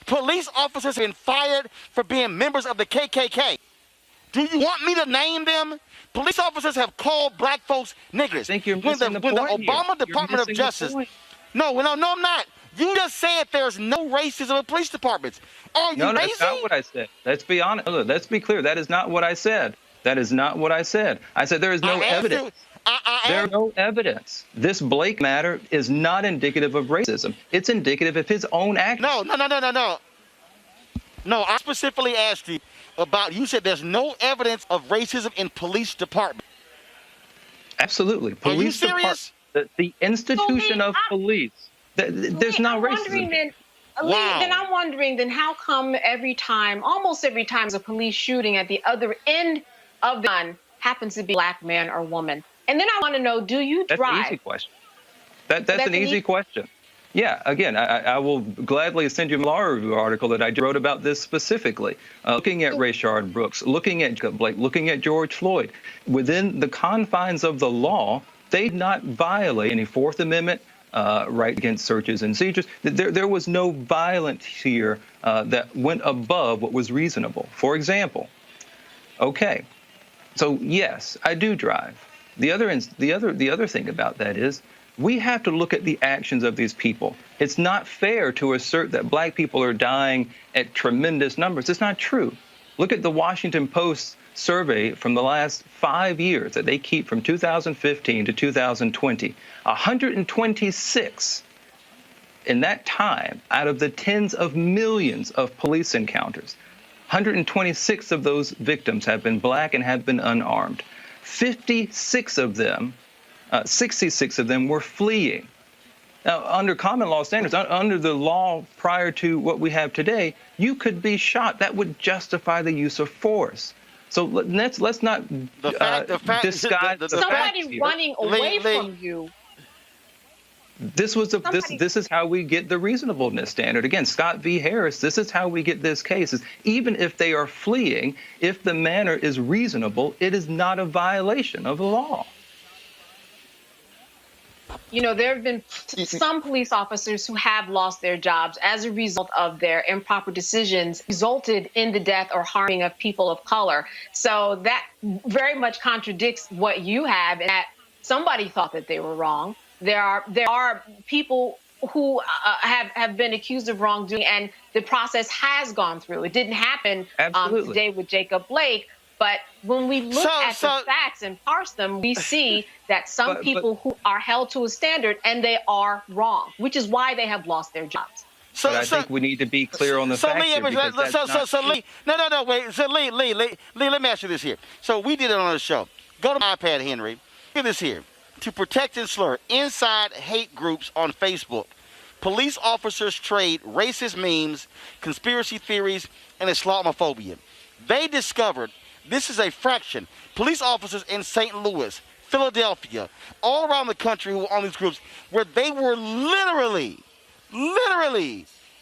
Police officers have been fired for being members of the KKK. Do you want me to name them? Police officers have called black folks niggers. I think you're when the Obama Department of Justice. No, I'm not. You just said there's no racism in police departments. Are you No, lazy? that's not what I said. Let's be honest. Let's be clear. That is not what I said. That is not what I said. I said there is no evidence. There's no evidence. This Blake matter is not indicative of racism. It's indicative of his own actions. No, I specifically asked you about, you said there's no evidence of racism in police departments. Absolutely. Are you serious? The institution of police. There's no racism. Then I'm wondering, then how come almost every time there's a police shooting at the other end of the gun happens to be a black man or woman? And then I want to know, do you drive? That's an easy question. That's an easy question. Yeah, again, I will gladly send you a law review article that I wrote about this specifically, looking at Rayshard Brooks, looking at Blake, looking at George Floyd. Within the confines of the law, they did not violate any Fourth Amendment right against searches and seizures. There was no violence here that went above what was reasonable. For example, okay, so yes, I do drive. The other thing about that is we have to look at the actions of these people. It's not fair to assert that black people are dying at tremendous numbers. It's not true. Look at the Washington Post survey from the last 5 years that they keep from 2015 to 2020. 126 in that time out of the tens of millions of police encounters. 126 of those victims have been black and have been unarmed. 66 of them were fleeing. Now, under common law standards, under the law prior to what we have today, you could be shot. That would justify the use of force. So let's not disguise the somebody running away from you. This is how we get the reasonableness standard. Again, Scott v. Harris, this is how we get this case. Is even if they are fleeing, if the manner is reasonable, it is not a violation of the law. You know, there have been some police officers who have lost their jobs as a result of their improper decisions resulted in the death or harming of people of color. So that very much contradicts what you have, in that somebody thought that they were wrong. There are people who have been accused of wrongdoing, and the process has gone through. It didn't happen today with Jacob Blake. But when we look at the facts and parse them, we see that some people who are held to a standard and they are wrong, which is why they have lost their jobs. But I think we need to be clear on the facts here, because that's not Lee, wait. So Lee, let me ask you this here. So we did it on the show. Go to my iPad, Henry. Look at this here. To protect and slur inside hate groups on Facebook, police officers trade racist memes, conspiracy theories, and Islamophobia. They discovered this is a fraction. Police officers in St. Louis, Philadelphia, all around the country who were on these groups, where they were literally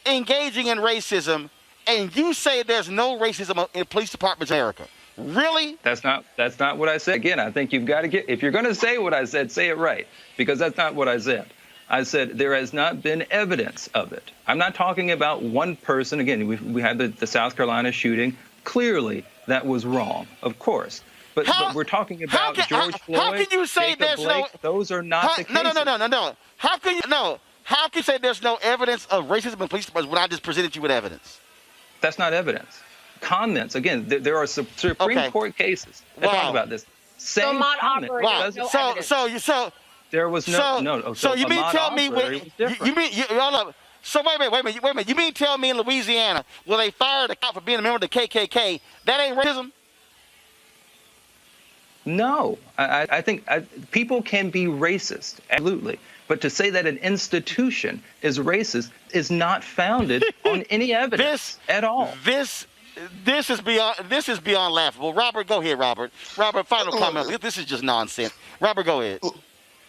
engaging in racism, and you say there's no racism in police departments in America. Really? That's not what I said. Again, I think you've got to if you're going to say what I said, say it right, because that's not what I said. I said there has not been evidence of it. I'm not talking about one person. Again, we had the South Carolina shooting. Clearly, that was wrong, of course. But we're talking about George Floyd, how can you say Jacob there's Blake. Those are not the cases. No. How can you say there's no evidence of racism in police departments when I just presented you with evidence? That's not evidence. Comments. Again, there are Supreme Court cases that talk about this. Same comment. There was no. So you mean tell me So wait a minute. You mean tell me in Louisiana where they fired a cop for being a member of the KKK, that ain't racism? No, I think people can be racist, absolutely. But to say that an institution is racist is not founded on any evidence at all. This is beyond laughable. Robert, go ahead, Robert. Robert, final comment. This is just nonsense. Robert, go ahead.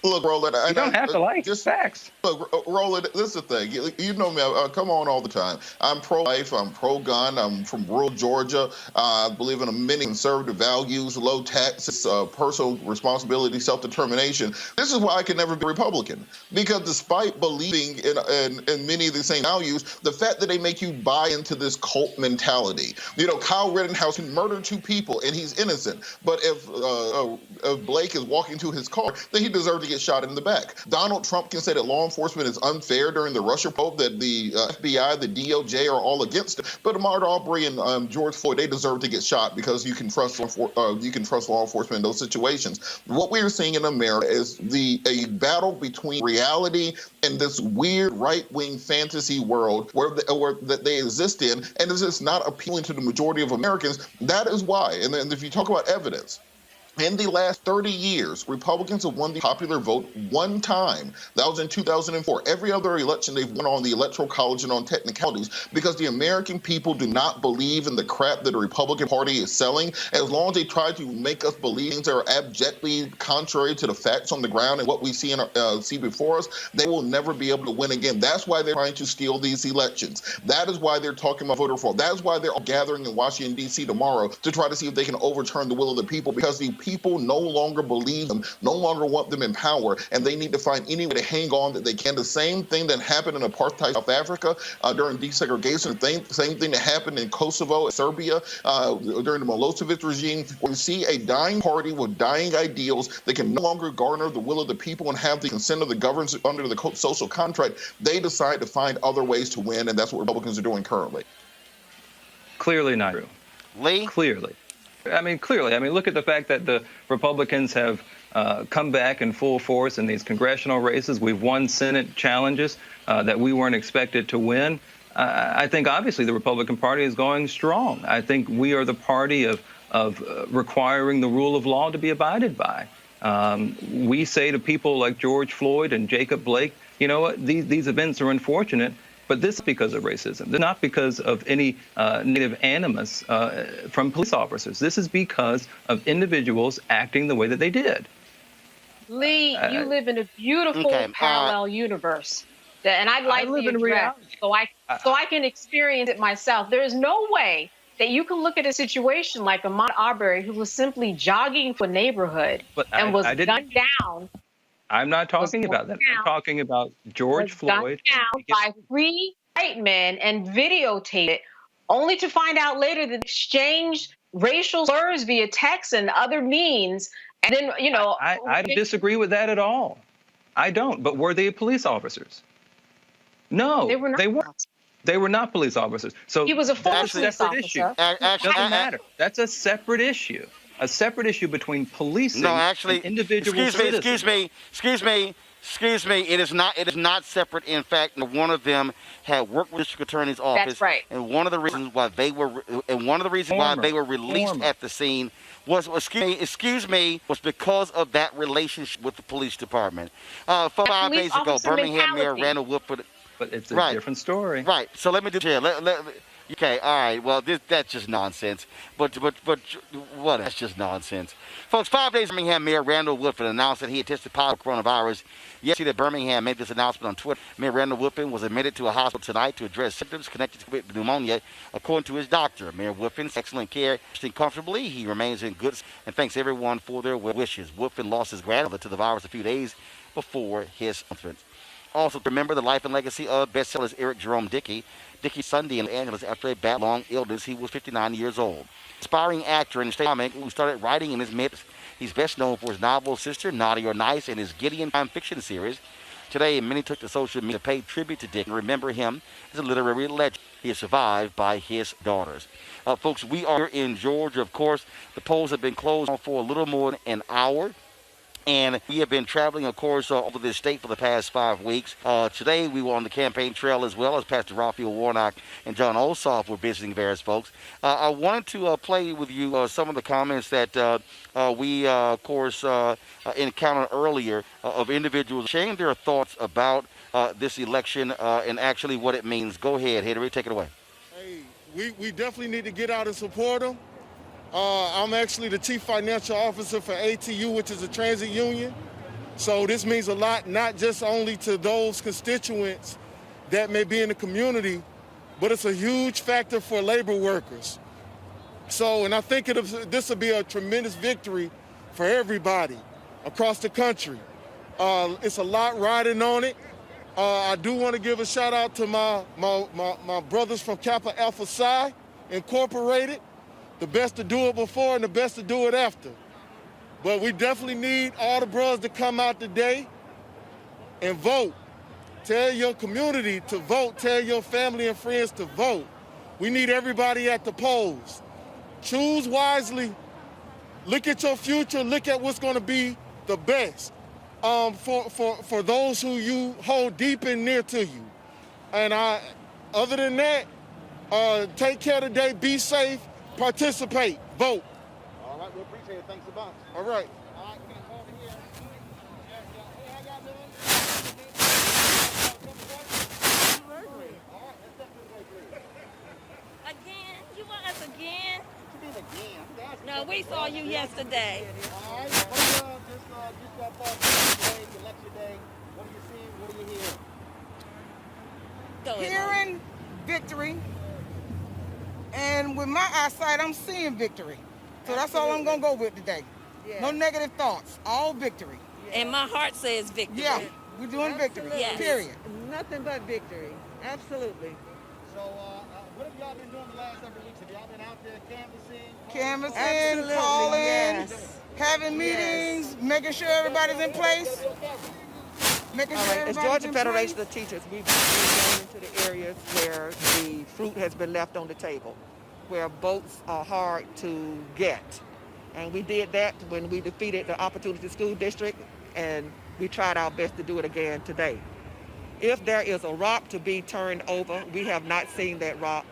Look, Roland, you don't have to like just facts. Look, Roland, this is the thing. You know me. I come on all the time. I'm pro-life. I'm pro-gun. I'm from rural Georgia. I believe in many conservative values, low taxes, personal responsibility, self-determination. This is why I can never be Republican. Because despite believing in many of the same values, the fact that they make you buy into this cult mentality. You know, Kyle Rittenhouse can murder 2 people and he's innocent. But if Blake is walking to his car, then he deserves to get shot in the back. Donald Trump can say that law enforcement is unfair during the Russia probe, that the FBI, the DOJ are all against it. But Ahmaud Arbery and George Floyd, they deserve to get shot because you can trust law enforcement in those situations. What we are seeing in America is a battle between reality and this weird right-wing fantasy world that they exist in, and it's just not appealing to the majority of Americans. That is why. And then if you talk about evidence, in the last 30 years, Republicans have won the popular vote one time. That was in 2004. Every other election, they've won on the Electoral College and on technicalities because the American people do not believe in the crap that the Republican Party is selling. As long as they try to make us believe things that are abjectly contrary to the facts on the ground and what we see before us, they will never be able to win again. That's why they're trying to steal these elections. That is why they're talking about voter fraud. That is why they're all gathering in Washington, D.C. tomorrow to try to see if they can overturn the will of the people, because the people no longer believe them, no longer want them in power, and they need to find any way to hang on that they can. The same thing that happened in apartheid South Africa during desegregation, same thing that happened in Kosovo, Serbia during the Milosevic regime, where we see a dying party with dying ideals that can no longer garner the will of the people and have the consent of the government under the social contract. They decide to find other ways to win, and that's what Republicans are doing currently. Clearly not true. Lee? Clearly. Clearly. Look at the fact that the Republicans have come back in full force in these congressional races. We've won Senate challenges that we weren't expected to win. I think, obviously, the Republican Party is going strong. I think we are the party of requiring the rule of law to be abided by. We say to people like George Floyd and Jacob Blake, you know what, these events are unfortunate, but this is because of racism. This is not because of any negative animus from police officers. This is because of individuals acting the way that they did. Lee, you live in a beautiful parallel universe, and I'd like to address so I can experience it myself. There is no way that you can look at a situation like Ahmaud Arbery, who was simply jogging for a neighborhood and was gunned down. I'm not talking about that. I'm talking about George Floyd. Down by 3 white men and videotaped it, only to find out later that exchanged racial slurs via text and other means. And then, I disagree with that at all. I don't. But were they police officers? No, they weren't. They were not police officers. So he was a former police officer. Doesn't matter. That's a separate issue. A separate issue between policing and individual citizens. Excuse me. It is not separate. In fact, one of them had worked with the district attorney's office. That's right. And one of the reasons why they were released at the scene was because of that relationship with the police department. 5 days ago, Birmingham Mayor Randall Woodford. But it's a different story. Right. So let me do here. Okay, all right. Well, that's just nonsense. But what? That's just nonsense. Folks, 5 days Birmingham Mayor Randall Woodford announced that he had tested positive for coronavirus. Yesterday, Birmingham made this announcement on Twitter. Mayor Randall Woodford was admitted to a hospital tonight to address symptoms connected with pneumonia, according to his doctor. Mayor Woodford's excellent care, resting comfortably. He remains in good and thanks everyone for their wishes. Woodford lost his grandmother to the virus a few days before his announcement. Also, remember the life and legacy of bestsellers Eric Jerome Dickey. Dickey Sunday in Los Angeles after a bad long illness. He was 59 years old. Aspiring actor and comic who started writing in his mid. He's best known for his novel Sister, Naughty or Nice, and his Gideon crime fiction series. Today, many took to social media to pay tribute to Dick and remember him as a literary legend. He is survived by his daughters. Folks, we are in Georgia. Of course, the polls have been closed for a little more than an hour. And we have been traveling, of course, over this state for the past 5 weeks. Today, we were on the campaign trail as well as Pastor Raphael Warnock and John Ossoff were visiting various folks. I wanted to play with you some of the comments that we, of course, encountered earlier of individuals sharing their thoughts about this election and actually what it means. Go ahead, Henry, take it away. Hey, we definitely need to get out and support them. I'm actually the chief financial officer for ATU, which is a transit union. So this means a lot, not just only to those constituents that may be in the community, but it's a huge factor for labor workers. So, and I think this will be a tremendous victory for everybody across the country. It's a lot riding on it. I do want to give a shout out to my brothers from Kappa Alpha Psi Incorporated. The best to do it before and the best to do it after. But we definitely need all the brothers to come out today and vote. Tell your community to vote. Tell your family and friends to vote. We need everybody at the polls. Choose wisely. Look at your future. Look at what's going to be the best for those who you hold deep and near to you. And other than that, take care today. Be safe. Participate. Vote. All right, we appreciate it. Thanks a bunch. All right. All right, we're going to go over here. Hey, how y'all doing? All right, let's step this way, please. Again? You want us again? What you mean again? No, we saw you yesterday. All right, what are your thoughts today, election day? What are you seeing? What are you hearing? Hearing victory. And with my eyesight, I'm seeing victory. So that's all I'm going to go with today. Yeah. No negative thoughts. All victory. Yeah. And my heart says victory. Yeah, we're doing victory. Yes. Period. Nothing but victory. Absolutely. So what have y'all been doing the last several weeks? Have y'all been out there canvassing? Canvassing, calling, yes. Having meetings, making sure everybody's in place. Making sure As Georgia Federation of Teachers, we've been going into the areas where the fruit has been left on the table, where votes are hard to get. And we did that when we defeated the Opportunity School District, and we tried our best to do it again today. If there is a rock to be turned over, we have not seen that rock,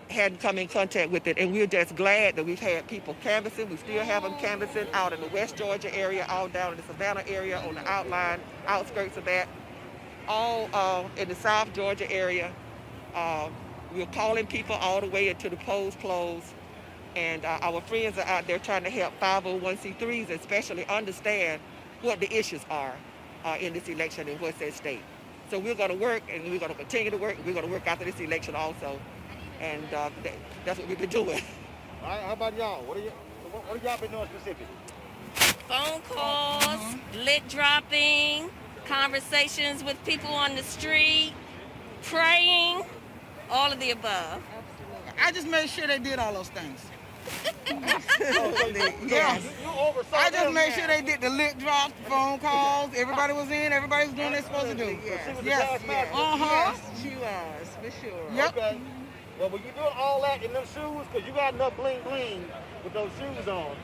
hadn't come in contact with it, and we're just glad that we've had people canvassing. We still have them canvassing out in the West Georgia area, all down in the Savannah area, on the outskirts of that, all in the South Georgia area. We're calling people all the way until the polls close, and our friends are out there trying to help 501c3s especially understand what the issues are in this election and what's at stake. So we're going to work, and we're going to continue to work. We're going to work after this election also. And that's what we've been doing. All right, how about y'all? What have y'all been doing specifically? Phone calls, lit dropping, conversations with people on the street, praying, all of the above. I just made sure they did all those things. Yes. I just made sure they did the lit drops, phone calls. Everybody was in. Everybody was doing what they're supposed to do. Yes. Yes. Yes, she was, for sure. Yep. Okay. Well, when you're doing all that in them shoes, because you got enough bling bling with those shoes on.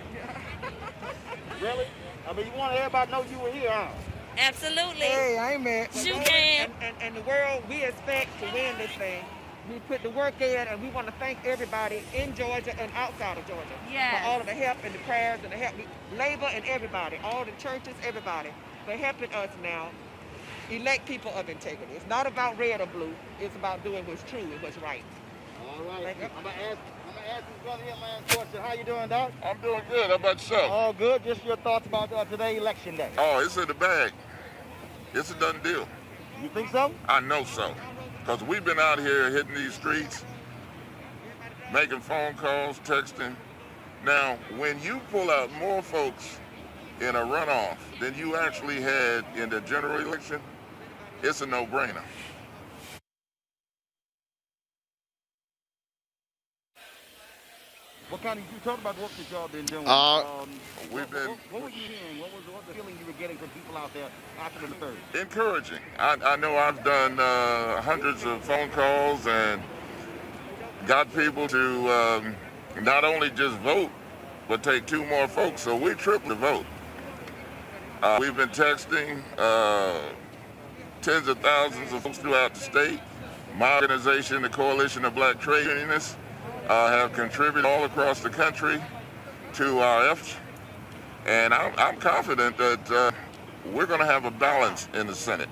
Really? I mean, you want everybody to know you were here, huh? Absolutely. Hey, I ain't mad. You can. And the world, we expect to win this thing. We put the work in, and we want to thank everybody in Georgia and outside of Georgia Yes. for all of the help and the prayers and the help. Labor and everybody, all the churches, everybody, for helping us now elect people of integrity. It's not about red or blue. It's about doing what's true and what's right. All right. I'm gonna ask this brother here last question. How you doing, Doc? I'm doing good. How about yourself? All good. Just your thoughts about today, election day. Oh, it's in the bag. It's a done deal. You think so? I know so. Because we've been out here hitting these streets, making phone calls, texting. Now, when you pull out more folks in a runoff than you actually had in the general election, it's a no-brainer. What kind of, you talk about the work that y'all been doing. We've been. What were you hearing? What was the feeling you were getting from people out there after the third? Encouraging. I know I've done hundreds of phone calls and got people to not only just vote, but take 2 more folks, so we tripled the vote. We've been texting tens of thousands of folks throughout the state. My organization, the Coalition of Black Trade Unionists, have contributed all across the country to our efforts. And I'm confident that we're going to have a balance in the Senate.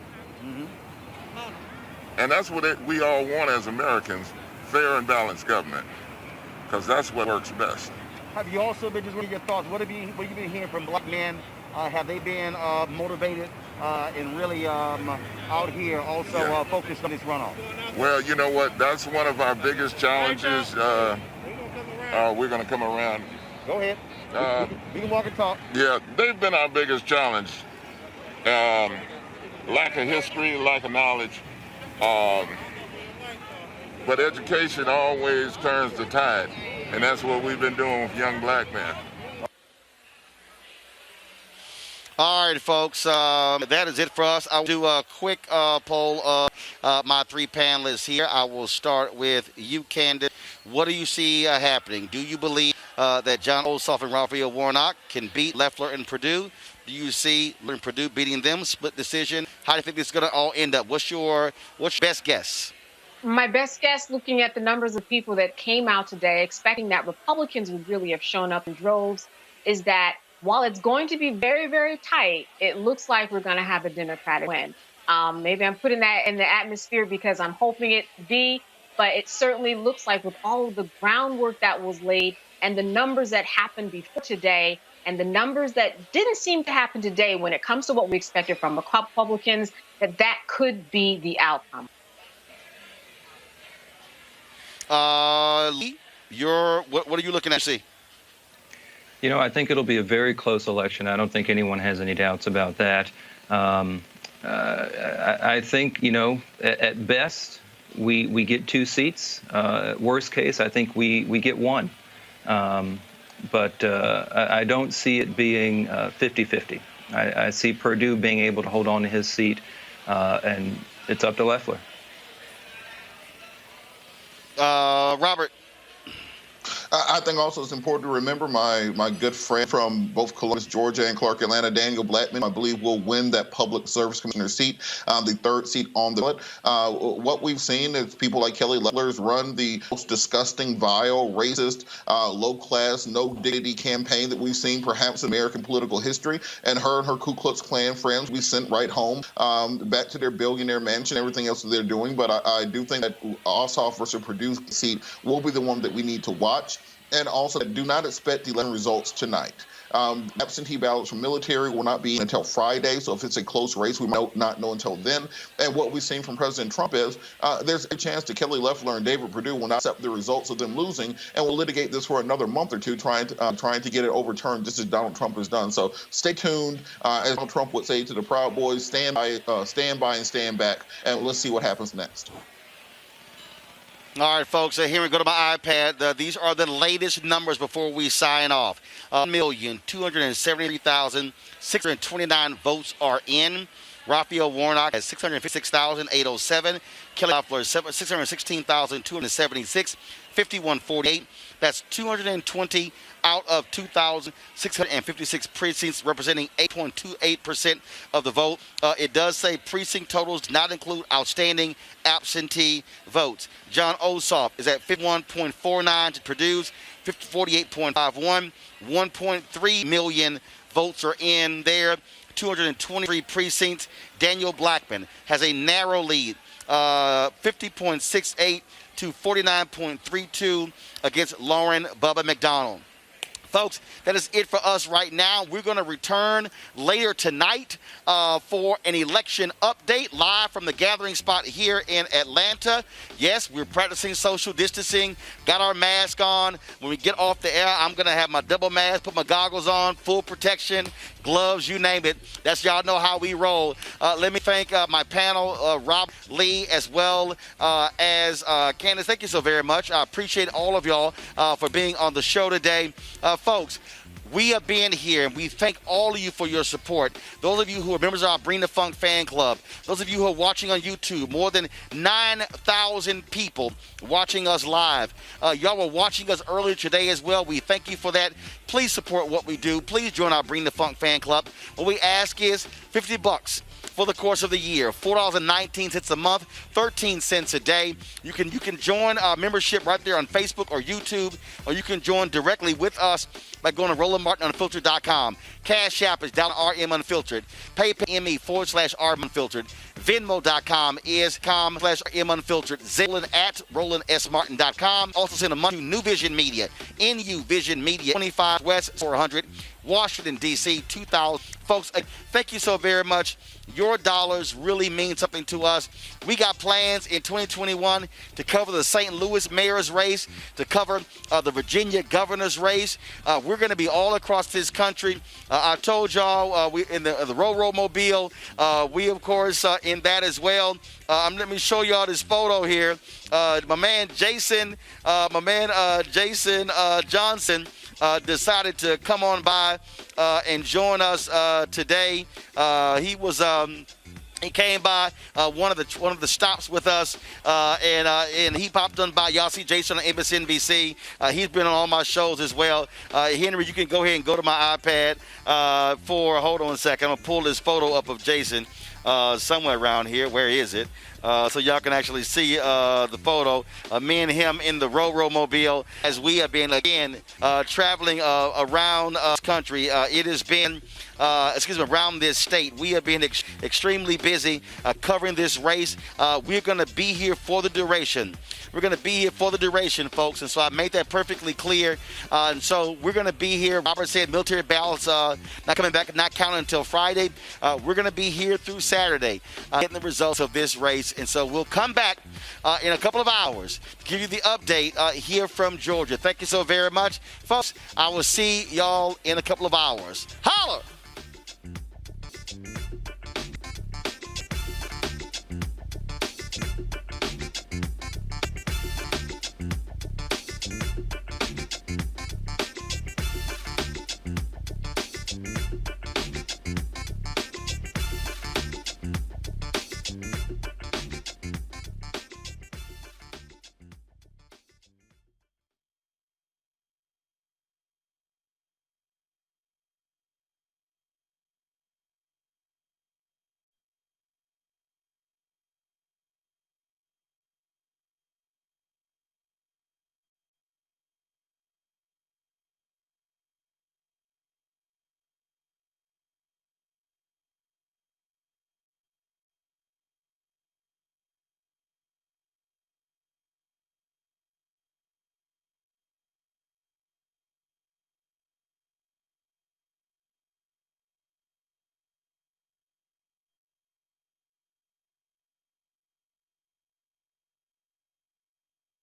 And that's what we all want as Americans, fair and balanced government, because that's what works best. Have you also been, just what are your thoughts, what have you been hearing from black men? Have they been motivated and really out here also focused on this runoff? Well, you know what? That's one of our biggest challenges. We're going to come around. Go ahead. We can walk and talk. Yeah, they've been our biggest challenge. Lack of history, lack of knowledge. But education always turns the tide, and that's what we've been doing with young black men. All right, folks, that is it for us. I'll do a quick poll of my 3 panelists here. I will start with you, Candace. What do you see happening? Do you believe that Jon Ossoff and Raphael Warnock can beat Loeffler and Perdue? Do you see Perdue beating them, split decision? How do you think this is going to all end up? What's your best guess? My best guess, looking at the numbers of people that came out today, expecting that Republicans would really have shown up in droves, is that while it's going to be very, very tight, it looks like we're going to have a Democratic win. Maybe I'm putting that in the atmosphere because I'm hoping it to be, but it certainly looks like with all of the groundwork that was laid and the numbers that happened before today and the numbers that didn't seem to happen today when it comes to what we expected from Republicans, that could be the outcome. Lee, what are you looking at to see? You know, I think it'll be a very close election. I don't think anyone has any doubts about that. I think, you know, at best, we get 2 seats. Worst case, I think we get 1. But I don't see it being 50-50. I see Perdue being able to hold on to his seat, and it's up to Loeffler. Robert. I think also it's important to remember my good friend from both Columbus, Georgia, and Clark, Atlanta, Daniel Blackman, I believe will win that public service commissioner seat, the 3rd seat on the ballot. What we've seen is people like Kelly Loeffler's run the most disgusting, vile, racist, low-class, no-dignity campaign that we've seen perhaps in American political history. And her Ku Klux Klan friends we sent right home, back to their billionaire mansion, everything else that they're doing. But I do think that Ossoff versus Purdue's seat will be the one that we need to watch. And also, do not expect the election results tonight. Absentee ballots from military will not be until Friday, so if it's a close race, we might not know until then. And what we've seen from President Trump is there's a chance that Kelly Loeffler and David Perdue will not accept the results of them losing, and will litigate this for another month or 2, trying to get it overturned, just as Donald Trump has done. So stay tuned. As Donald Trump would say to the Proud Boys, stand by and stand back, and let's see what happens next. All right, folks, here we go to my iPad. These are the latest numbers before we sign off. 1,273,629 votes are in. Raphael Warnock has 656,807. Kelly Loeffler 616,276, 5148. That's 220 out of 2,656 precincts, representing 8.28% of the vote. It does say precinct totals do not include outstanding absentee votes. Jon Ossoff is at 51.49 to Purdue's 48.51. 1.3 million votes are in there. 223 precincts. Daniel Blackman has a narrow lead, 50.68 to 49.32 against Lauren Bubba McDonald. Folks, that is it for us right now. We're going to return later tonight for an election update live from the gathering spot here in Atlanta. Yes, we're practicing social distancing, got our mask on. When we get off the air, I'm going to have my double mask, put my goggles on, full protection, gloves, you name it. That's y'all know how we roll. Let me thank my panel, Rob, Lee, as well as Candace. Thank you so very much. I appreciate all of y'all for being on the show today. Folks, we are being here, and we thank all of you for your support. Those of you who are members of our Bring the Funk fan club, those of you who are watching on YouTube, more than 9,000 people watching us live. Y'all were watching us earlier today as well. We thank you for that. Please support what we do. Please join our Bring the Funk fan club. What we ask is $50 for the course of the year, $4.19 a month, 13 cents a day. You can join our membership right there on Facebook or YouTube, or you can join directly with us by going to RolandMartinUnfiltered.com. Cash App is down RM Unfiltered. PayPal.me/RM Unfiltered. Venmo.com is com/RM Unfiltered. Zaylen at RolandSMartin.com. Also send a money to New Vision Media. NU Vision Media, 25 West 400, Washington, D.C., 2000. Folks, thank you so very much. Your dollars really mean something to us. We got plans in 2021 to cover the St. Louis mayor's race, to cover the Virginia governor's race. We're going to be all across this country. I told y'all we in the Ro-Ro Mobile. We, of course, in that as well. Let me show y'all this photo here. My man Jason Johnson decided to come on by and join us today. He came by one of the stops with us, and he popped on by. Y'all see Jason on MSNBC. He's been on all my shows as well. Henry, you can go ahead and go to my iPad hold on a second. I'm gonna pull this photo up of Jason somewhere around here. Where is it? So y'all can actually see the photo of me and him in the Ro-Ro Mobile as we have been, again, traveling around this country. It has been, around this state. We have been extremely busy covering this race. We're going to be here for the duration. We're going to be here for the duration, folks, and so I made that perfectly clear. And so we're going to be here. Robert said military ballots not coming back, not counting until Friday. We're going to be here through Saturday getting the results of this race. And so we'll come back in a couple of hours to give you the update here from Georgia. Thank you so very much. Folks, I will see y'all in a couple of hours. Holler!